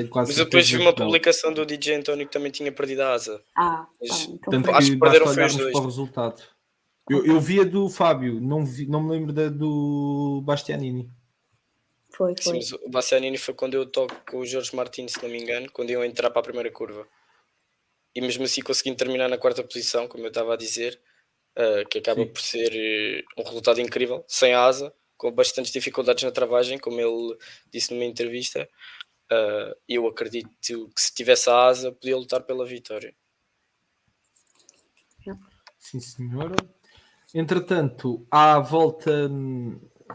quase Mas eu depois vi uma publicação do DJ António que também tinha perdido a asa. Então tanto acho que perderam foi os dois. Para o resultado. Eu vi a do Fábio, não me lembro da do Bastianini. Foi. Sim, mas o Bastianini foi quando eu toco com o Jorge Martin, se não me engano, quando eu entrar para a primeira curva. E mesmo assim consegui terminar na 4ª posição, como eu estava a dizer, que acaba por ser um resultado incrível, sem asa, com bastantes dificuldades na travagem, como ele disse numa entrevista. Eu acredito que se tivesse a asa podia lutar pela vitória. Sim, senhora. Entretanto, à volta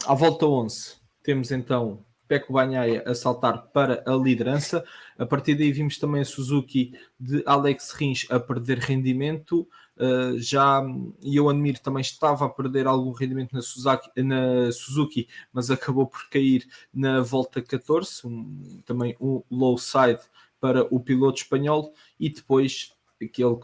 11, temos então Pecco Bagnaia a saltar para a liderança. A partir daí vimos também a Suzuki de Alex Rins a perder rendimento. Já Johan Mir também estava a perder algum rendimento na Suzuki, mas acabou por cair na volta 14, também um low side para o piloto espanhol, e depois aquele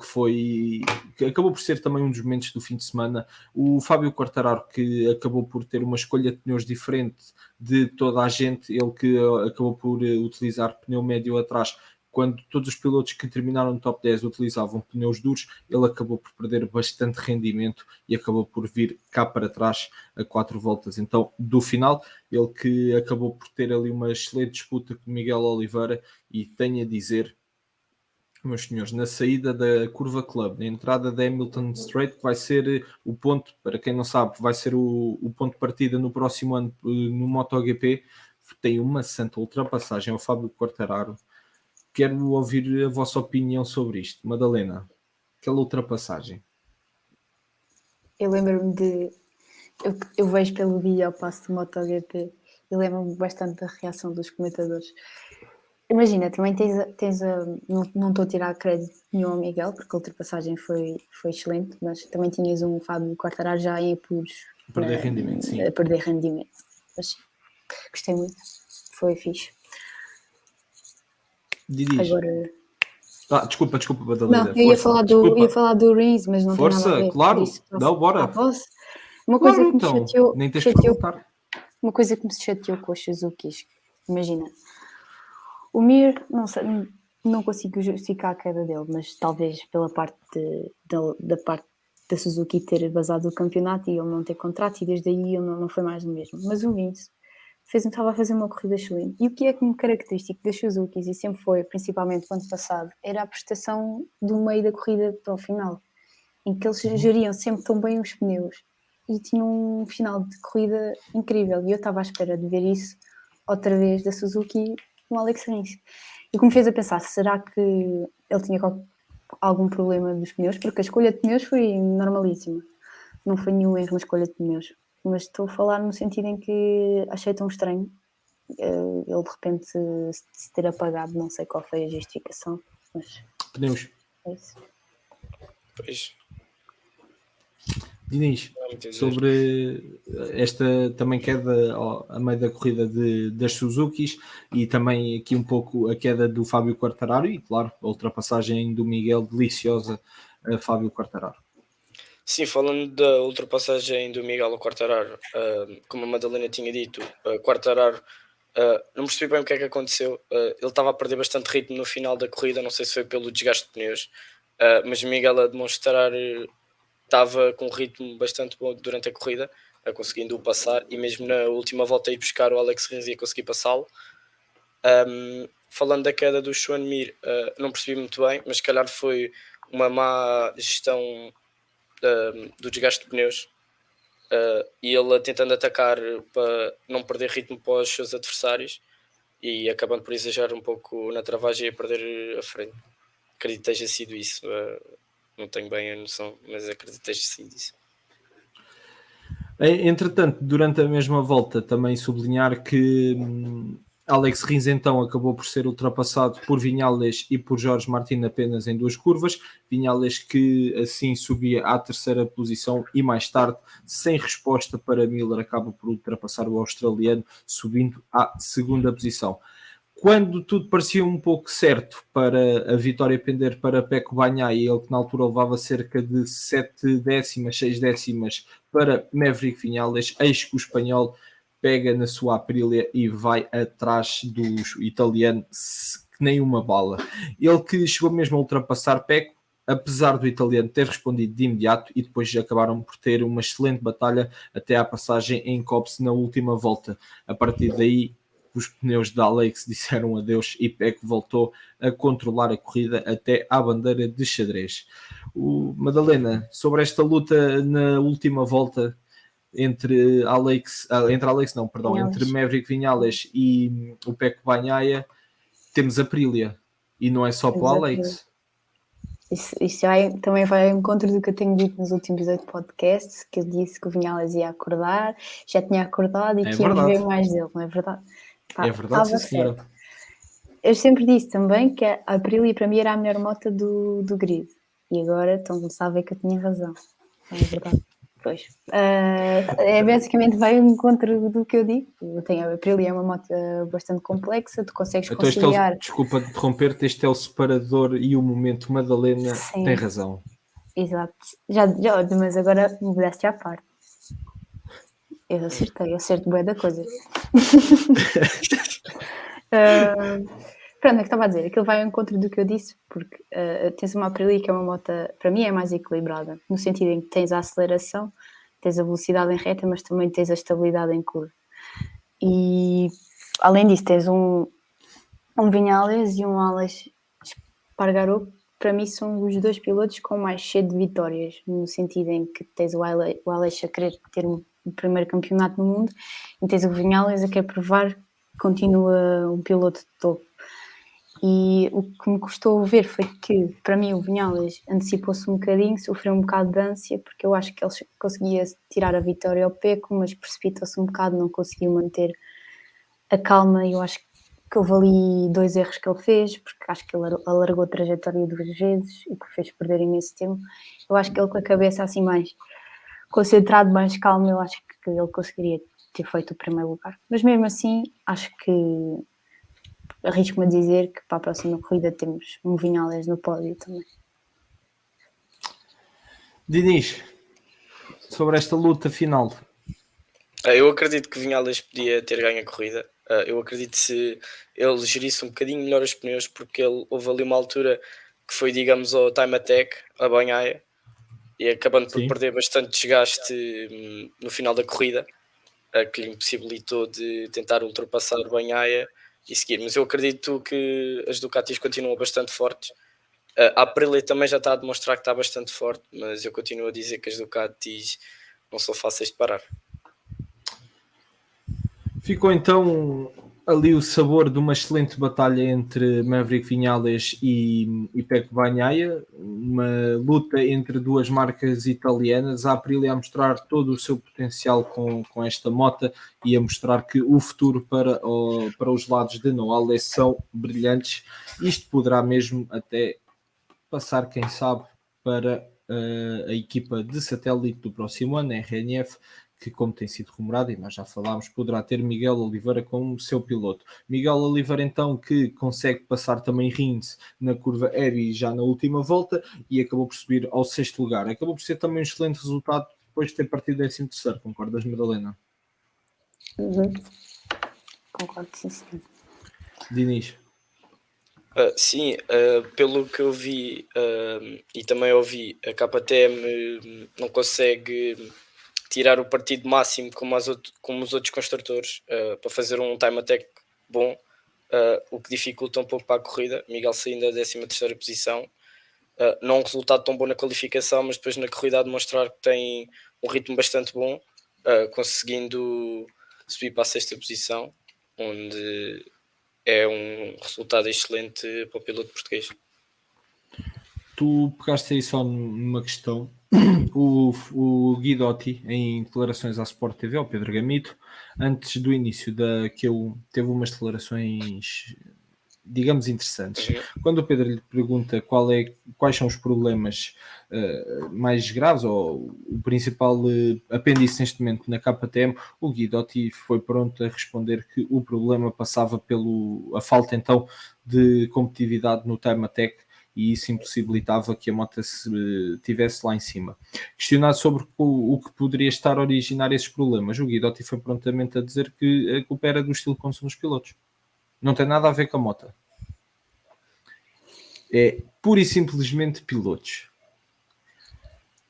que acabou por ser também um dos momentos do fim de semana, o Fábio Quartararo, que acabou por ter uma escolha de pneus diferente de toda a gente, ele que acabou por utilizar pneu médio atrás quando todos os pilotos que terminaram no top 10 utilizavam pneus duros, ele acabou por perder bastante rendimento e acabou por vir cá para trás a 4 voltas. Então, do final, ele que acabou por ter ali uma excelente disputa com Miguel Oliveira, e tenho a dizer, meus senhores, na saída da Curva Club, na entrada da Hamilton Straight, que vai ser o ponto, para quem não sabe, vai ser o ponto de partida no próximo ano no MotoGP, tem uma santa ultrapassagem ao Fábio Quartararo. Quero ouvir a vossa opinião sobre isto. Madalena, aquela ultrapassagem. Eu lembro-me de... Eu vejo pelo vídeo ao passo do MotoGP e lembro-me bastante da reação dos comentadores. Imagina, também não estou a tirar crédito nenhum ao Miguel, porque a ultrapassagem foi excelente, mas também tinhas um Fábio Quartararo já em apuros. Perder rendimento, sim. A perder rendimento. Mas gostei muito. Foi fixe. Didi. Agora... Desculpa, Madalena. Não, eu ia falar do Rins, mas não tem nada a ver. Claro. Não, bora. Uma coisa que me chateou... Nem tens que perguntar. Uma coisa que me chateou com os Suzukis. Imagina... O Mir, não sei, não consigo justificar a queda dele, mas talvez pela parte da parte da Suzuki ter vazado o campeonato e ele não ter contrato, e desde aí ele não foi mais do mesmo. Mas o Vince estava a fazer uma corrida excelente. E o que é característico das Suzukis, e sempre foi, principalmente no ano passado, era a prestação do meio da corrida para o final, em que eles geriam sempre tão bem os pneus e tinham um final de corrida incrível. E eu estava à espera de ver isso outra vez da Suzuki com o Alex Rins. E o que me fez a pensar, será que ele tinha algum problema dos pneus? Porque a escolha de pneus foi normalíssima. Não foi nenhum erro na escolha de pneus. Mas estou a falar no sentido em que achei tão estranho ele de repente se ter apagado. Não sei qual foi a justificação. Mas pneus. É isso. Pois. Diniz, sobre esta também queda a meio da corrida das Suzukis e também aqui um pouco a queda do Fábio Quartararo e, claro, a ultrapassagem do Miguel deliciosa a Fábio Quartararo. Sim, falando da ultrapassagem do Miguel ao Quartararo, como a Madalena tinha dito, Quartararo, não percebi bem o que é que aconteceu. Ele estava a perder bastante ritmo no final da corrida, não sei se foi pelo desgaste de pneus, mas Miguel a demonstrar... estava com um ritmo bastante bom durante a corrida, conseguindo o passar, e mesmo na última volta ir buscar o Alex Rins e conseguir passá-lo. Falando da queda do Joan Mir, não percebi muito bem, mas se calhar foi uma má gestão do desgaste de pneus, e ele tentando atacar para não perder ritmo para os seus adversários e acabando por exagerar um pouco na travagem e a perder a frente. Acredito que tenha sido isso. Não tenho bem a noção, mas acredito que tenha sido isso. Entretanto, durante a mesma volta, também sublinhar que Alex Rins então acabou por ser ultrapassado por Viñales e por Jorge Martin apenas em 2 curvas. Viñales que assim subia à 3ª posição e mais tarde, sem resposta para Miller, acaba por ultrapassar o australiano, subindo à 2ª posição. Quando tudo parecia um pouco certo para a vitória pender para Pecco Bagnaia, ele que na altura levava cerca de 7 décimas, 6 décimas para Maverick Viñales, eis que o espanhol pega na sua Aprilia e vai atrás do italiano que nem uma bala. Ele que chegou mesmo a ultrapassar Pecco, apesar do italiano ter respondido de imediato, e depois acabaram por ter uma excelente batalha até à passagem em Copse na última volta. A partir daí, os pneus da Alex disseram adeus e Pecco voltou a controlar a corrida até à bandeira de xadrez. Madalena, sobre esta luta na última volta entre Maverick Viñales e o Pecco Bagnaia, temos a Aprilia e não é só para o Alex. Isso também vai ao encontro do que eu tenho dito nos últimos 8 podcasts, que eu disse que o Viñales ia acordar, já tinha acordado e que íamos ver mais dele, não é verdade? É verdade, sim, senhora. Eu sempre disse também que a Aprilia para mim era a melhor moto do grid. E agora estão a começar a ver que eu tinha razão. Não é verdade? Pois. Basicamente vai ao encontro do que eu digo. A Aprilia é uma moto bastante complexa, tu consegues conciliar... Desculpa de interromper-te, este é o separador e o momento Madalena. Sim. Tem razão. Exato. Mas agora mudaste à parte. Eu acerto bem da coisa. Pronto, é que estava a dizer, aquilo vai ao encontro do que eu disse, porque tens uma Aprilia que é uma moto, para mim é mais equilibrada, no sentido em que tens a aceleração, tens a velocidade em reta, mas também tens a estabilidade em curva. E além disso tens um Viñales e um Alex Espargaró, para mim são os dois pilotos com mais cheio de vitórias, no sentido em que tens o Alex a querer ter o primeiro campeonato no mundo e tens o Viñales a querer provar que continua um piloto de topo. E o que me custou ver foi que, para mim, o Viñales antecipou-se um bocadinho, sofreu um bocado de ânsia, porque eu acho que ele conseguia tirar a vitória ao Peco, mas precipitou-se um bocado, não conseguiu manter a calma. E eu acho que houve ali 2 erros que ele fez, porque acho que ele alargou a trajetória 2 vezes e que fez perder imenso tempo. Eu acho que ele, com a cabeça assim mais concentrado, mais calmo, eu acho que ele conseguiria ter feito o primeiro lugar. Mas mesmo assim, acho que arrisco-me a dizer que para a próxima corrida temos um Viñales no pódio também. Diniz, sobre esta luta final. Eu acredito que Viñales podia ter ganho a corrida. Eu acredito que se ele gerisse um bocadinho melhor os pneus, porque houve ali uma altura que foi, digamos, ao time attack, a banhaia, e acabando por perder bastante desgaste no final da corrida, que lhe impossibilitou de tentar ultrapassar a banhaia e seguir. Mas eu acredito que as Ducatis continuam bastante fortes. A Aprilia também já está a demonstrar que está bastante forte, mas eu continuo a dizer que as Ducatis não são fáceis de parar. Ficou então ali o sabor de uma excelente batalha entre Maverick Viñales e Pecco Bagnaia, uma luta entre duas marcas italianas, a Aprilia a mostrar todo o seu potencial com esta moto e a mostrar que o futuro para os lados de Noale são brilhantes. Isto poderá mesmo até passar, quem sabe, para a equipa de satélite do próximo ano, a RNF, que, como tem sido rumorado, e nós já falámos, poderá ter Miguel Oliveira como seu piloto. Miguel Oliveira, então, que consegue passar também Rins na curva Eri já na última volta e acabou por subir ao 6º lugar. Acabou por ser também um excelente resultado depois de ter partido 13º, concordas, Madalena? Concordo, sim, sim. Diniz? Sim, pelo que eu vi e também ouvi, a KTM não consegue tirar o partido máximo como os outros construtores para fazer um time attack bom, o que dificulta um pouco para a corrida. Miguel saindo da 13ª posição, não um resultado tão bom na qualificação, mas depois na corrida a demonstrar que tem um ritmo bastante bom, conseguindo subir para a 6ª posição, onde é um resultado excelente para o piloto português. Tu pegaste aí só numa questão. O Guidotti, em declarações à Sport TV, ao Pedro Gamito, antes do início teve umas declarações, digamos, interessantes. Quando o Pedro lhe pergunta quais são os problemas mais graves, ou o principal apêndice neste momento na KTM, o Guidotti foi pronto a responder que o problema passava a falta então de competitividade no time attack, e isso impossibilitava que a moto estivesse lá em cima. Questionado sobre o que poderia estar a originar esses problemas, o Guidotti foi prontamente a dizer que a culpa era do estilo de condução dos pilotos. Não tem nada a ver com a moto. É pura e simplesmente pilotos.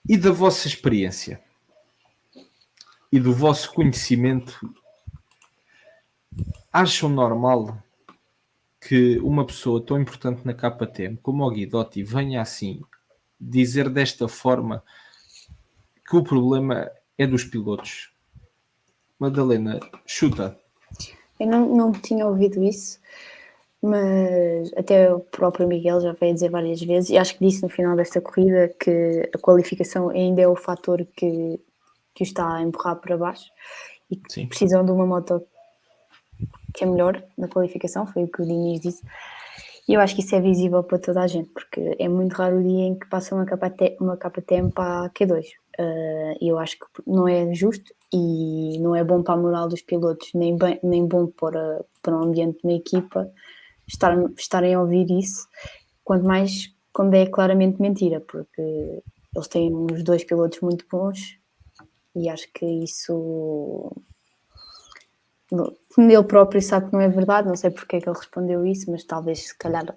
E da vossa experiência e do vosso conhecimento, acham normal que uma pessoa tão importante na KTM como o Guidotti venha assim dizer desta forma que o problema é dos pilotos? Madalena, chuta. Eu não tinha ouvido isso, mas até o próprio Miguel já veio dizer várias vezes, e acho que disse no final desta corrida que a qualificação ainda é o fator que o está a empurrar para baixo e que Sim. precisam de uma moto que é melhor na qualificação, foi o que o Diniz disse. E eu acho que isso é visível para toda a gente, porque é muito raro o dia em que passa uma KTM para a Q2. E eu acho que não é justo e não é bom para a moral dos pilotos, nem bom para o ambiente na equipa estarem a ouvir isso, quanto mais quando é claramente mentira, porque eles têm uns 2 pilotos muito bons e acho que isso Ele próprio sabe que não é verdade, não sei porque é que ele respondeu isso, mas talvez, se calhar,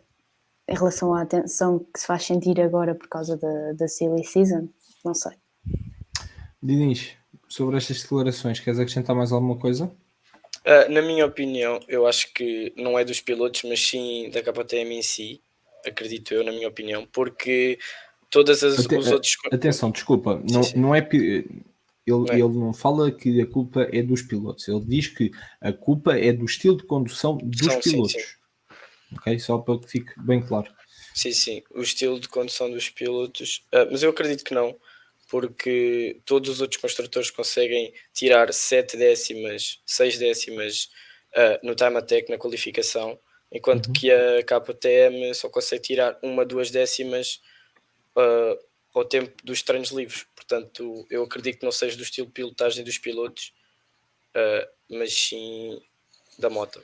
em relação à atenção que se faz sentir agora por causa da silly season, não sei. Diniz, sobre estas declarações, queres acrescentar mais alguma coisa? Na minha opinião, eu acho que não é dos pilotos, mas sim da KTM em si, acredito eu, na minha opinião, porque todas os outros. Atenção, desculpa, Sim, não, sim, não é. não é? Ele não fala que a culpa é dos pilotos, ele diz que a culpa é do estilo de condução dos Sim, sim. pilotos. Ok? Só para que fique bem claro. Sim, sim, o estilo de condução dos pilotos, mas eu acredito que não, porque todos os outros construtores conseguem tirar 7 décimas, 6 décimas no time attack, na qualificação, enquanto que a KTM só consegue tirar 1, 2 décimas ah, ao tempo dos treinos livres. Portanto, eu acredito que não seja do estilo de pilotagem dos pilotos, mas sim da moto.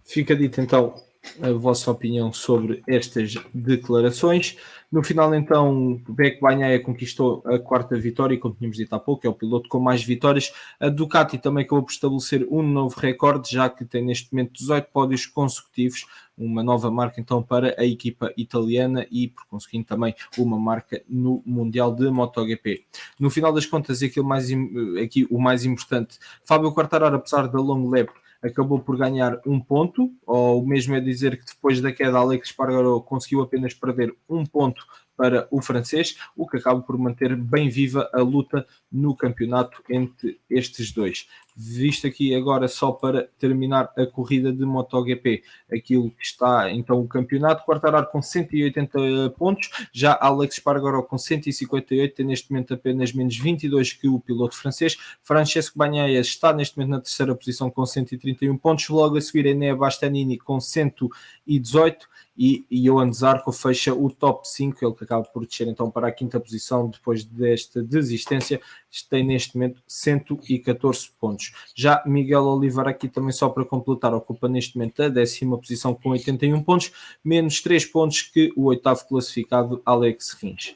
Fica dito então a vossa opinião sobre estas declarações. No final, então, Pecco Bagnaia conquistou a 4ª vitória, como tínhamos dito há pouco, é o piloto com mais vitórias. A Ducati também acabou por estabelecer um novo recorde, já que tem neste momento 18 pódios consecutivos, uma nova marca então para a equipa italiana e, por conseguinte, também uma marca no Mundial de MotoGP. No final das contas, aqui o mais importante, Fábio Quartararo, apesar da long lap, acabou por ganhar um ponto, ou mesmo é dizer que depois da queda Alex Espargaró conseguiu apenas perder um ponto para o francês, o que acaba por manter bem viva a luta no campeonato entre estes dois. Visto aqui agora só para terminar a corrida de MotoGP, aquilo que está então o campeonato, Quartararo com 180 pontos, já Alex Espargaró com 158, tem neste momento apenas menos 22 que o piloto francês. Francesco Bagnaia está neste momento na 3ª posição com 131 pontos, logo a seguir Enea Bastianini com 118 e Johan Zarco fecha o top 5, ele que acaba por descer então para a 5ª posição depois desta desistência, tem neste momento 114 pontos. Já Miguel Oliveira aqui também só para completar ocupa neste momento a 10ª posição com 81 pontos, menos 3 pontos que o 8º classificado Alex Rins.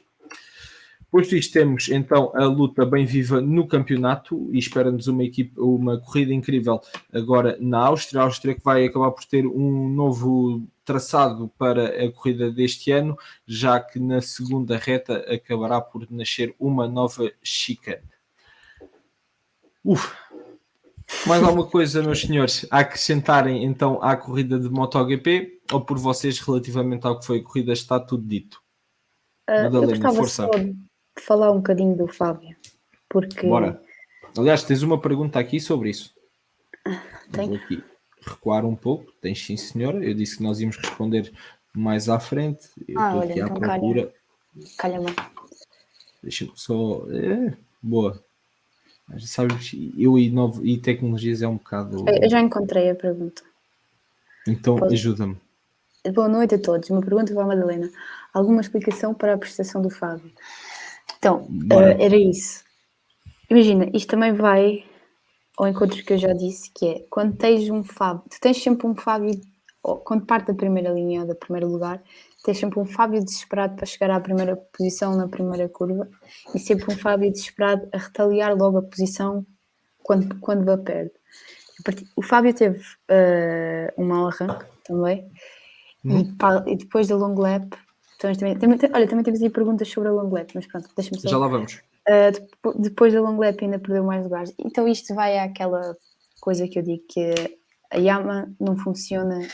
Posto isto, temos então a luta bem viva no campeonato e espera-nos uma corrida incrível agora na Áustria. A Áustria que vai acabar por ter um novo traçado para a corrida deste ano, já que na segunda reta acabará por nascer uma nova chicane. Mais alguma coisa, meus senhores, a acrescentarem então à corrida de MotoGP ou por vocês relativamente ao que foi a corrida está tudo dito? Eu Madalena, gostava força. só de falar um bocadinho do Fábio, porque... Bora. Aliás, tens uma pergunta aqui sobre isso. Tenho? Vou aqui recuar um pouco. Tens sim, senhora. Eu disse que nós íamos responder mais à frente. Eu estou olha, aqui à então procura. calha bem. Deixa-me só... boa. Mas, sabes, eu e tecnologias é um bocado... Eu já encontrei a pergunta. Então, ajuda-me. Boa noite a todos. Uma pergunta para a Madalena. Alguma explicação para a prestação do Fábio? Então, era isso. Imagina, isto também vai ao encontro que eu já disse, que é, quando tens um Fábio, tu tens sempre um Fábio, quando parte da primeira linha, do primeiro lugar, tens sempre um Fábio desesperado para chegar à primeira posição na primeira curva e sempre um Fábio desesperado a retaliar logo a posição quando a perde. O Fábio teve um mau arranque também, e depois da long lap, também temos aí perguntas sobre a long lap, mas pronto, deixa-me só... Já lá vamos. Depois da long lap ainda perdeu mais lugares. Então isto vai àquela coisa que eu digo, que a Yamaha não funciona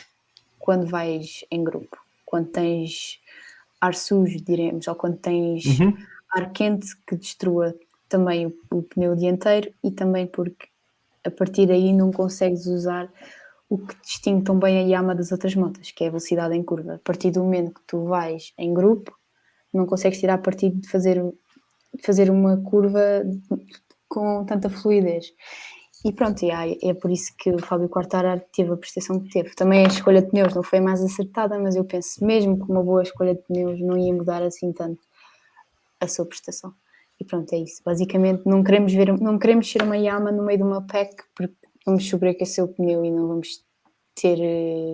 quando vais em grupo. Quando tens ar sujo, diremos, ou quando tens ar quente que destrua também o pneu dianteiro, e também porque a partir daí não consegues usar o que distingue tão bem a Yamaha das outras motas, que é a velocidade em curva. A partir do momento que tu vais em grupo, não consegues tirar partido de fazer uma curva com tanta fluidez. E pronto, é por isso que o Fábio Quartararo teve a prestação que teve. Também a escolha de pneus não foi mais acertada, mas eu penso mesmo que uma boa escolha de pneus não ia mudar assim tanto a sua prestação. E pronto, é isso. Basicamente não queremos ser uma Yamaha no meio de uma pack, porque vamos sobreaquecer o pneu e não vamos ter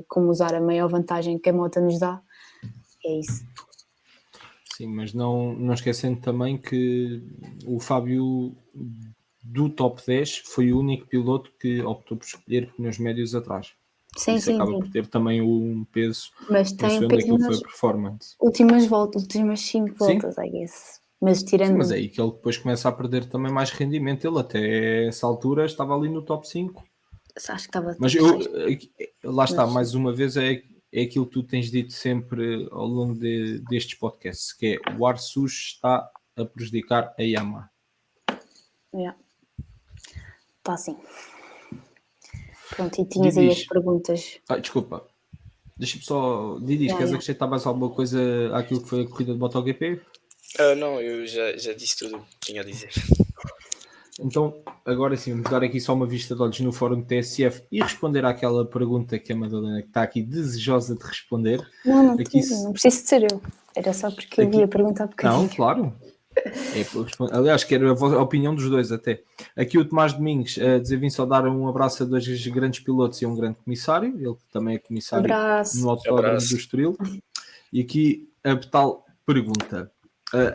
como usar a maior vantagem que a moto nos dá. É isso. Sim, mas não esquecendo também que o Fábio do top 10 foi o único piloto que optou por escolher pneus médios atrás. Sim, Isso acaba por ter também um peso, Mas tem penso eu, peso naquilo que foi nas a performance. últimas 5 Sim, voltas, I guess. Mas sim, tirando. mas é aí que ele depois começa a perder também mais rendimento. Ele até essa altura estava ali no top 5. Acho que estava Mas top 6. lá está, Mas mais uma vez, é aquilo que tu tens dito sempre ao longo destes podcasts, que é o ar sujo está a prejudicar a Yamaha. yeah, está assim. Pronto, e tinhas aí as Didis, perguntas. desculpa, deixa-me só. Didis, Yeah, queres yeah. acrescentar mais alguma coisa àquilo que foi a corrida de MotoGP? Não, eu já disse tudo o que tinha a dizer. Então, agora sim, vamos dar aqui só uma vista de olhos no fórum TSF e responder àquela pergunta que a Madalena que está aqui desejosa de responder. Não Aqui, preciso de ser eu. Era só porque eu ia perguntar um bocadinho. Não, claro. Aliás, quero a opinião dos dois até. Aqui o Tomás Domingos a dizer: vim só dar um abraço a dois grandes pilotos e a um grande comissário. Ele também é comissário Abraço. no Autódromo Abraço. do Estoril. E aqui a tal pergunta.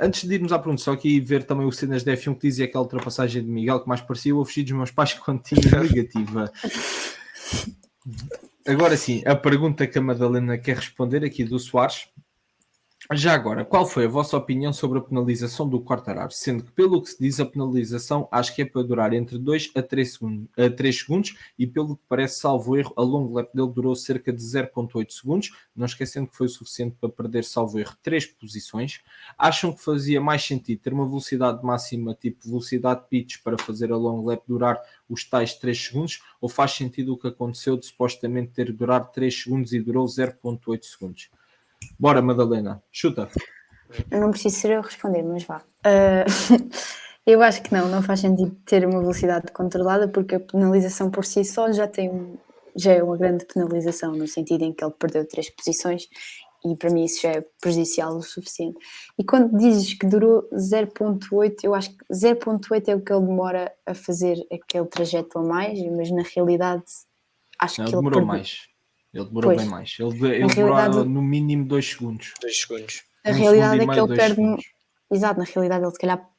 Antes de irmos à pergunta, só aqui ver também o cenas da F1 que dizia aquela ultrapassagem de Miguel que mais parecia o oferecido dos meus pais quando tinha negativa. Agora sim, a pergunta que a Madalena quer responder aqui do Soares. Já agora, qual foi a vossa opinião sobre a penalização do Quartararo? Sendo que, pelo que se diz, a penalização acho que é para durar entre 2 a 3 segundos e, pelo que parece, salvo erro, a long lap dele durou cerca de 0,8 segundos, não esquecendo que foi o suficiente para perder, salvo erro, 3 posições. Acham que fazia mais sentido ter uma velocidade máxima, tipo velocidade pitch, para fazer a long lap durar os tais 3 segundos? Ou faz sentido o que aconteceu de supostamente ter durado 3 segundos e durou 0,8 segundos? Bora, Madalena, chuta. Eu não preciso ser eu a responder, mas vá. Eu acho que não faz sentido ter uma velocidade controlada, porque a penalização por si só já é uma grande penalização, no sentido em que ele perdeu 3 posições e para mim isso já é prejudicial o suficiente. E quando dizes que durou 0,8, eu acho que 0,8 é o que ele demora a fazer aquele trajeto a mais, mas na realidade acho Não, que ele ele demorou perdeu. mais. Ele demorou bem mais. Ele demorou realidade, no mínimo 2 segundos. 2 segundos. A 1 realidade segundo e é que meio, ele 2 perde. segundos. Exato, na realidade ele se calhar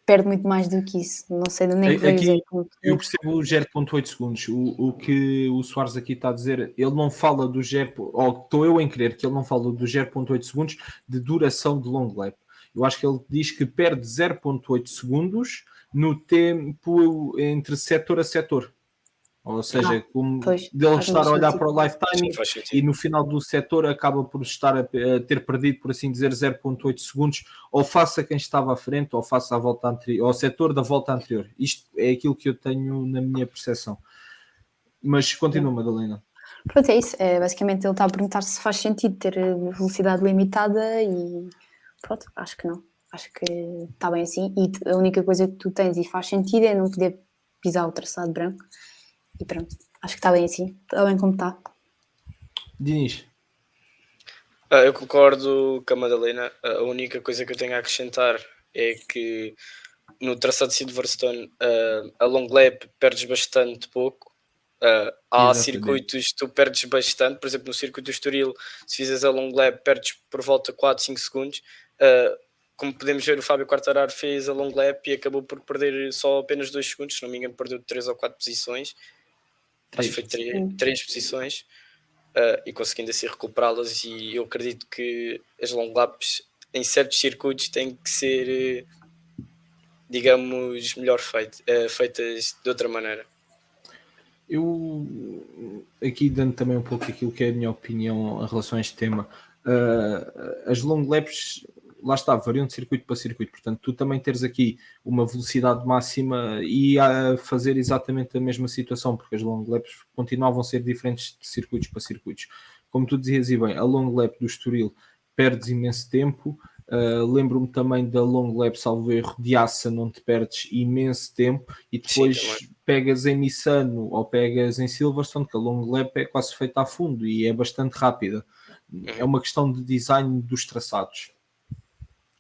perde muito mais do que isso. Não sei de onde é que veio Aqui o 0,8. eu percebo o 0,8 segundos. O que o Soares aqui está a dizer, ele não fala do 0, ou estou eu em crer que ele não fala do 0,8 segundos de duração de long lap. Eu acho que ele diz que perde 0,8 segundos no tempo entre setor a setor. Ou seja, como Pois, dele faz estar mais a olhar sentido. para o live Sim, timing faz e sentido. no final do setor acaba por estar a ter perdido, por assim dizer, 0,8 segundos, ou face a quem estava à frente, ou face à volta anterior, ao setor da volta anterior. Isto é aquilo que eu tenho na minha percepção. Mas continua, Madalena. Pronto, é isso. Basicamente ele está a perguntar se faz sentido ter velocidade limitada e pronto, acho que não. Acho que está bem assim. E a única coisa que tu tens e faz sentido é não poder pisar o traçado branco. E pronto, acho que está bem assim. Está bem como está. Diniz. Eu concordo com a Madalena. A única coisa que eu tenho a acrescentar é que no traçado de Silverstone a long lap perdes bastante pouco. Há Exatamente. circuitos que tu perdes bastante, por exemplo no circuito do Estoril, se fizeres a long lap perdes por volta de 4, 5 segundos. Como podemos ver, o Fábio Quartararo fez a long lap e acabou por perder só apenas 2 segundos, se não me engano perdeu 3 ou 4 posições. Acho que foi 3 posições. E conseguindo assim recuperá-las, e eu acredito que as long laps em certos circuitos têm que ser, digamos, melhor feitas de outra maneira. Eu, aqui dando também um pouco aquilo que é a minha opinião em relação a este tema, as long laps, lá está, variam de circuito para circuito, portanto tu também teres aqui uma velocidade máxima e a fazer exatamente a mesma situação, porque as long laps continuavam a ser diferentes de circuitos para circuitos. Como tu dizias e bem, a long lap do Estoril perdes imenso tempo. Lembro-me também da long lap, salvo erro, de Assen, onde te perdes imenso tempo e depois pegas em Misano ou pegas em Silverstone, que a long lap é quase feita a fundo e é bastante rápida. É uma questão de design dos traçados.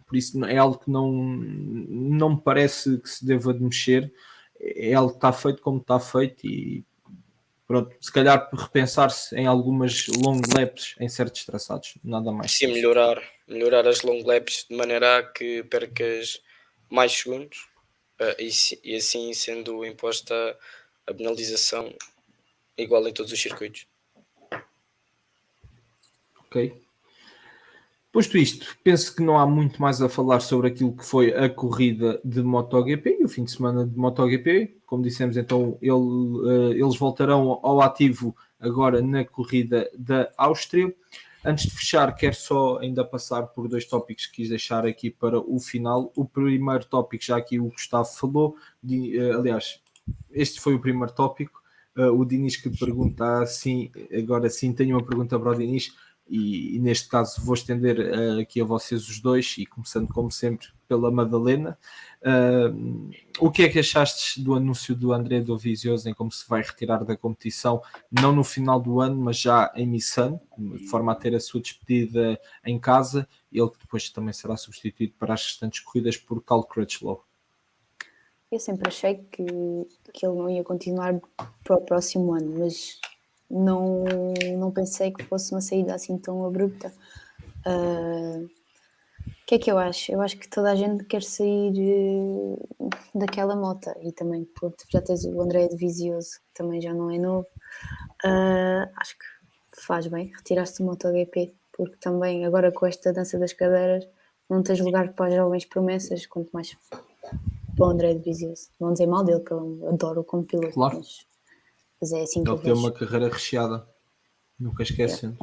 Por isso é algo que não me parece que se deva de mexer. É algo que está feito como está feito e pronto, se calhar repensar-se em algumas long laps em certos traçados, nada mais. Sim, melhorar as long laps de maneira a que percas mais segundos e assim sendo imposta a penalização igual em todos os circuitos. Ok. Posto isto, penso que não há muito mais a falar sobre aquilo que foi a corrida de MotoGP e o fim de semana de MotoGP. Como dissemos, então eles voltarão ao ativo agora na corrida da Áustria. Antes de fechar, quero só ainda passar por 2 tópicos que quis deixar aqui para o final. O primeiro tópico, já aqui o Gustavo falou, aliás, este foi o primeiro tópico. O Dinis que pergunta assim, agora sim, tenho uma pergunta para o Dinis. E neste caso vou estender aqui a vocês os dois, e começando como sempre pela Madalena. O que é que achaste do anúncio do André Dovizioso em como se vai retirar da competição, não no final do ano, mas já em Misano, de forma a ter a sua despedida em casa, ele que depois também será substituído para as restantes corridas por Cal Crutchlow? Eu sempre achei que ele não ia continuar para o próximo ano, mas não pensei que fosse uma saída assim tão abrupta. O que é que eu acho? Eu acho que toda a gente quer sair daquela moto, e também já tens o André Dovizioso, que também já não é novo. Acho que faz bem retirar-se do MotoGP, porque também agora com esta dança das cadeiras não tens lugar para as jovens promessas, quanto mais para o André Dovizioso. Não dizer mal dele, que eu adoro como piloto, Claro. mas é assim que eu Ele tem vejo. uma carreira recheada, nunca esquecendo.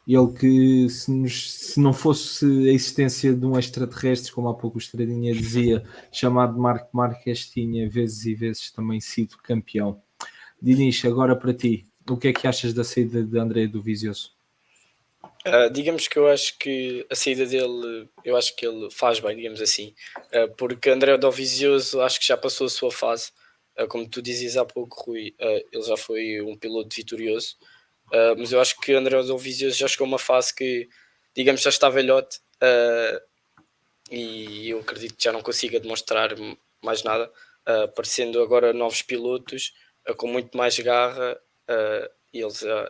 Ele que, se não fosse a existência de um extraterrestre, como há pouco o Estradinha dizia, chamado Marc Marques, tinha vezes e vezes também sido campeão. Dinis, agora para ti, o que é que achas da saída de André Dovizioso? Digamos que eu acho que a saída dele, eu acho que ele faz bem, digamos assim, porque André Dovizioso acho que já passou a sua fase. Como tu dizias há pouco, Rui, ele já foi um piloto vitorioso, mas eu acho que André Dovizioso já chegou a uma fase que, digamos, já está velhote, e eu acredito que já não consiga demonstrar mais nada, aparecendo agora novos pilotos com muito mais garra.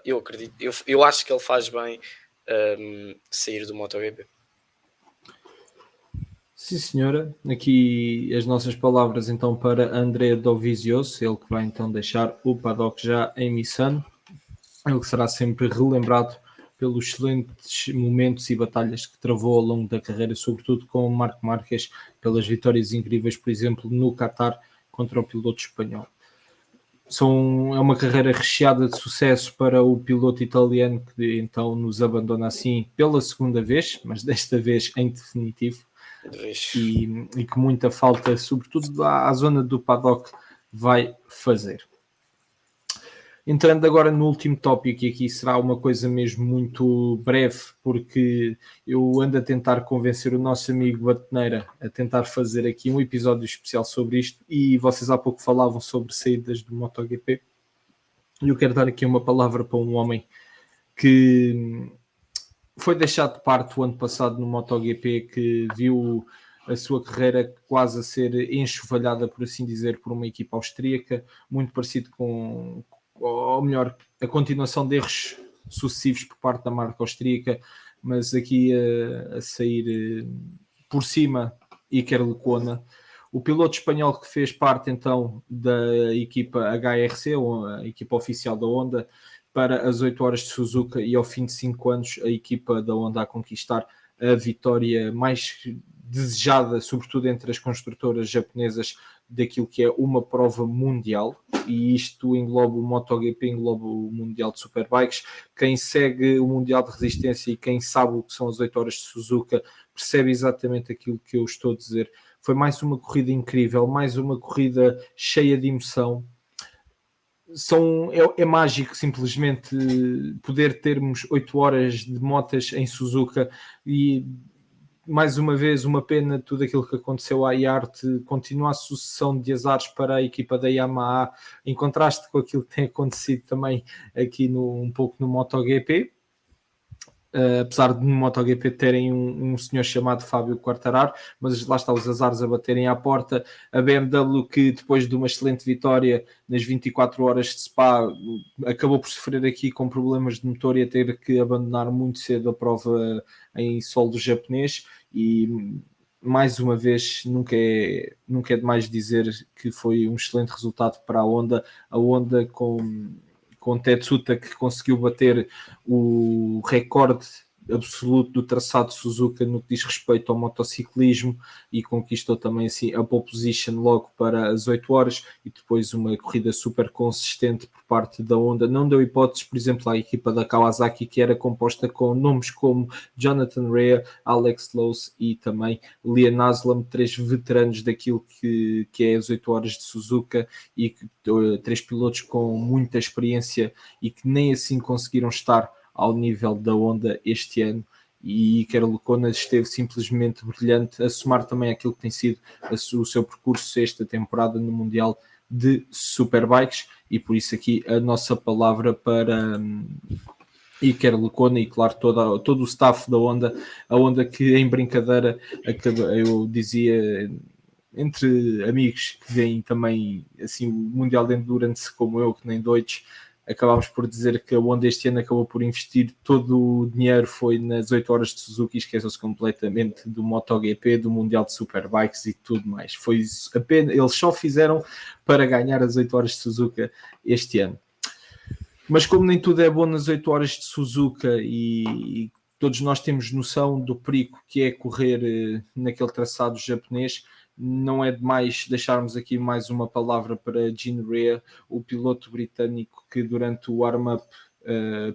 Eu acredito, eu acho que ele faz bem sair do MotoGP. Sim, senhora. Aqui as nossas palavras então para André Dovizioso, ele que vai então deixar o paddock já em Misano. Ele que será sempre relembrado pelos excelentes momentos e batalhas que travou ao longo da carreira, sobretudo com o Marc Marques, pelas vitórias incríveis, por exemplo, no Qatar contra o piloto espanhol. É uma carreira recheada de sucesso para o piloto italiano, que então nos abandona assim pela segunda vez, mas desta vez em definitivo, e que muita falta, sobretudo à zona do paddock, vai fazer. Entrando agora no último tópico, e aqui será uma coisa mesmo muito breve, porque eu ando a tentar convencer o nosso amigo Bateneira a tentar fazer aqui um episódio especial sobre isto, e vocês há pouco falavam sobre saídas do MotoGP, e eu quero dar aqui uma palavra para um homem que foi deixado de parte o ano passado no MotoGP, que viu a sua carreira quase a ser enxovalhada, por assim dizer, por uma equipa austríaca, muito parecido com, ou melhor, a continuação de erros sucessivos por parte da marca austríaca, mas aqui a sair por cima Iker Lecuona. O piloto espanhol que fez parte então da equipa HRC, ou a equipa oficial da Honda, para as 8 horas de Suzuka, e ao fim de 5 anos a equipa da Honda a conquistar a vitória mais desejada, sobretudo entre as construtoras japonesas, daquilo que é uma prova mundial, e isto engloba o MotoGP, engloba o Mundial de Superbikes. Quem segue o Mundial de Resistência e quem sabe o que são as 8 horas de Suzuka percebe exatamente aquilo que eu estou a dizer. Foi mais uma corrida incrível, mais uma corrida cheia de emoção. É mágico simplesmente poder termos 8 horas de motas em Suzuka, e mais uma vez uma pena tudo aquilo que aconteceu à IART, continua a sucessão de azares para a equipa da Yamaha, em contraste com aquilo que tem acontecido também aqui um pouco no MotoGP. Apesar de no MotoGP terem um senhor chamado Fábio Quartararo, mas lá está os azares a baterem à porta. A BMW, que depois de uma excelente vitória nas 24 horas de Spa, acabou por sofrer aqui com problemas de motor e a ter que abandonar muito cedo a prova em solo japonês, e mais uma vez, nunca é demais dizer que foi um excelente resultado para a Honda com Tetsuta, que conseguiu bater o recorde absoluto do traçado Suzuka no que diz respeito ao motociclismo e conquistou também assim a pole position logo para as 8 horas e depois uma corrida super consistente por parte da Honda. Não deu hipóteses, por exemplo, à equipa da Kawasaki, que era composta com nomes como Jonathan Rea, Alex Lowes e também Liam Aslam, 3 veteranos daquilo que é as 8 horas de Suzuka e 3 pilotos com muita experiência e que nem assim conseguiram estar ao nível da Honda este ano, e Iker Lecuona esteve simplesmente brilhante, a somar também aquilo que tem sido o seu percurso esta temporada no Mundial de Superbikes, e por isso aqui a nossa palavra para Iker Lecuona e claro todo o staff da Honda, a Honda que em brincadeira, eu dizia entre amigos que veem também assim, o Mundial de Endurance como eu, que nem doidos, acabámos por dizer que a Honda este ano acabou por investir todo o dinheiro foi nas 8 horas de Suzuki, esqueceu-se completamente do MotoGP, do Mundial de Superbikes e tudo mais. Foi apenas, eles só fizeram para ganhar as 8 horas de Suzuka este ano. Mas como nem tudo é bom nas 8 horas de Suzuka e todos nós temos noção do perigo que é correr naquele traçado japonês, não é demais deixarmos aqui mais uma palavra para Gene Rea, o piloto britânico que durante o warm-up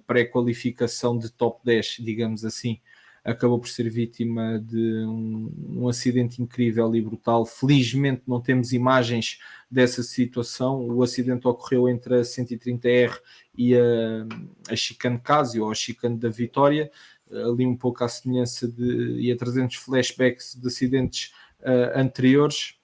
pré-qualificação de top 10, digamos assim, acabou por ser vítima de um acidente incrível e brutal. Felizmente não temos imagens dessa situação. O acidente ocorreu entre a 130R e a chicane Casio, ou a chicane da Vitória, ali um pouco à semelhança e a 300 flashbacks de acidentes anteriores,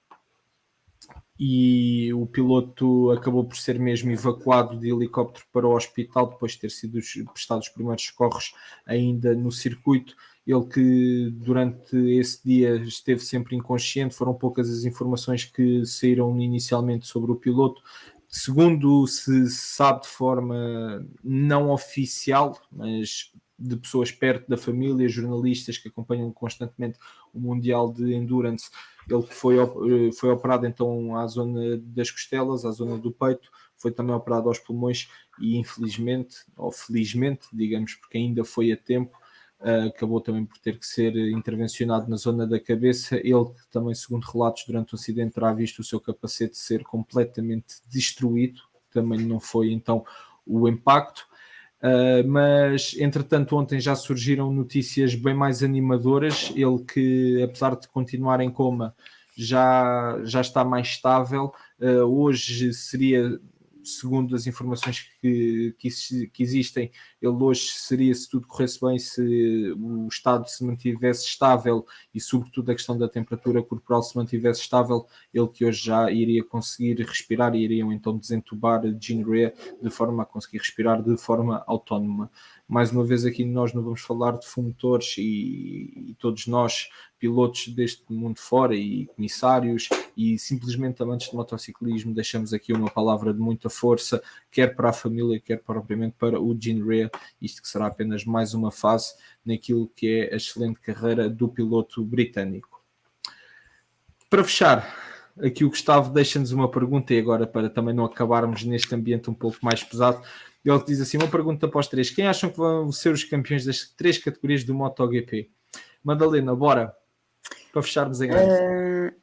e o piloto acabou por ser mesmo evacuado de helicóptero para o hospital depois de ter sido prestados os primeiros socorros ainda no circuito. Ele que durante esse dia esteve sempre inconsciente, foram poucas as informações que saíram inicialmente sobre o piloto. Segundo se sabe de forma não oficial, mas de pessoas perto da família, jornalistas que acompanham constantemente o Mundial de Endurance, ele que foi operado então à zona das costelas, à zona do peito, foi também operado aos pulmões e infelizmente, ou felizmente, digamos, porque ainda foi a tempo, acabou também por ter que ser intervencionado na zona da cabeça. Ele que também, segundo relatos, durante o acidente terá visto o seu capacete ser completamente destruído, também não foi então o impacto. Mas entretanto ontem já surgiram notícias bem mais animadoras. Ele que, apesar de continuar em coma, já está mais estável. Hoje seria, segundo as informações que existem, ele hoje seria, se tudo corresse bem, se o estado se mantivesse estável e sobretudo a questão da temperatura corporal se mantivesse estável, ele que hoje já iria conseguir respirar e iriam então desentubar Gene Rea de forma a conseguir respirar de forma autónoma. Mais uma vez aqui nós não vamos falar de fumotores e todos nós, pilotos deste mundo fora e comissários e simplesmente amantes de motociclismo, deixamos aqui uma palavra de muita força, quer para a família, quer propriamente para o Gene Rea, isto que será apenas mais uma fase naquilo que é a excelente carreira do piloto britânico. Para fechar, aqui o Gustavo deixa-nos uma pergunta, e agora para também não acabarmos neste ambiente um pouco mais pesado, ele diz assim, uma pergunta para os três: quem acham que vão ser os campeões das 3 categorias do MotoGP? Madalena, bora, para fecharmos em grande.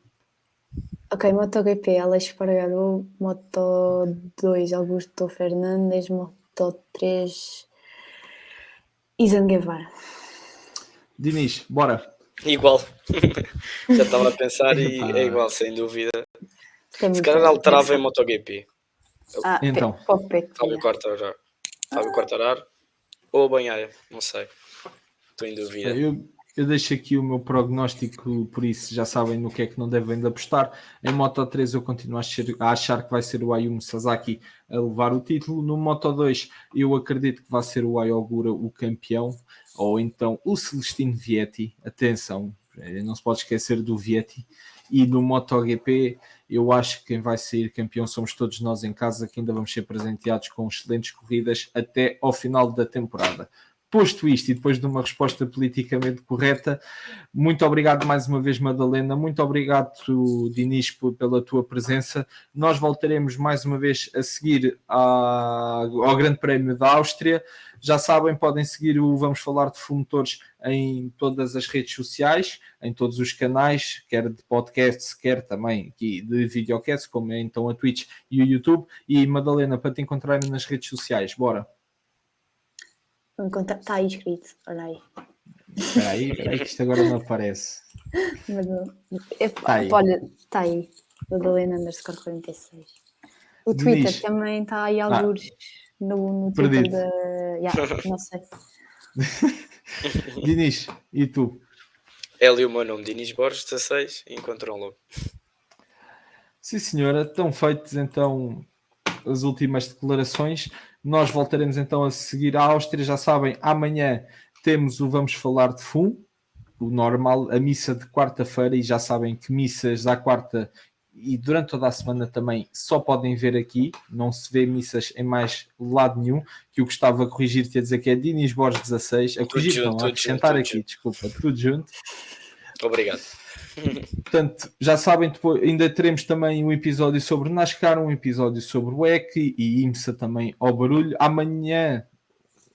Ok, MotoGP, Alex Espargaro, Moto2, Augusto Fernandes, Moto3, Izan Guevara. Diniz, bora. Igual. Já estava a pensar e é igual, sem dúvida. Se calhar alterava em MotoGP. Então, Fábio Quartararo ou Banhaia, não sei. Estou em dúvida. Eu deixo aqui o meu prognóstico, por isso já sabem no que é que não devem de apostar. Em Moto3 eu continuo a achar que vai ser o Ayumu Sasaki a levar o título. No Moto2 eu acredito que vai ser o Ayogura o campeão, ou então o Celestino Vietti. Atenção, não se pode esquecer do Vietti. E no MotoGP eu acho que quem vai sair campeão somos todos nós em casa, que ainda vamos ser presenteados com excelentes corridas até ao final da temporada. Posto isto e depois de uma resposta politicamente correta, muito obrigado mais uma vez, Madalena, muito obrigado, Dinis, pela tua presença. Nós voltaremos mais uma vez a seguir ao Grande Prémio da Áustria. Já sabem, podem seguir o Vamos Falar de Fumotores em todas as redes sociais, em todos os canais, quer de podcasts, quer também aqui de videocasts, como é então a Twitch e o YouTube. E Madalena, para te encontrarem nas redes sociais, bora. Está aí escrito, olha aí. Espera aí, que isto agora não aparece. Olha, está aí, Madalena_46. O Twitter Dinis. também está aí alguns no Twitter da... não sei. Dinis, e tu? É ali o meu nome, Dinis Borges 16, e encontram logo. Sim, senhora, estão feitas então as últimas declarações. Nós voltaremos então a seguir a Áustria. Já sabem, amanhã temos o Vamos Falar de FUM, o normal, a missa de quarta-feira, e já sabem que missas à quarta e durante toda a semana também só podem ver aqui, não se vê missas em mais lado nenhum, que eu gostava de corrigir-te a dizer que é Dinis Borges 16, a corrigir não, a acrescentar aqui, desculpa, tudo junto. Obrigado. Portanto, já sabem, depois, ainda teremos também um episódio sobre NASCAR, um episódio sobre o EC e IMSA também ao barulho. Amanhã,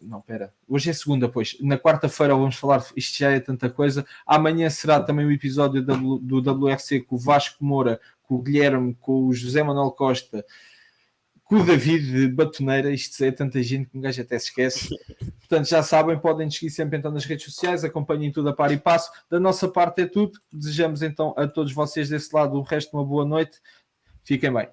não, pera, hoje é segunda, pois, na quarta-feira vamos falar, isto já é tanta coisa. Amanhã será também o episódio do WRC com o Vasco Moura, com o Guilherme, com o José Manuel Costa, com o David de Batoneira. Isto é tanta gente que um gajo até se esquece. Portanto, já sabem, podem nos seguir sempre então nas redes sociais, acompanhem tudo a par e passo. Da nossa parte é tudo. Desejamos então a todos vocês desse lado o resto de uma boa noite. Fiquem bem.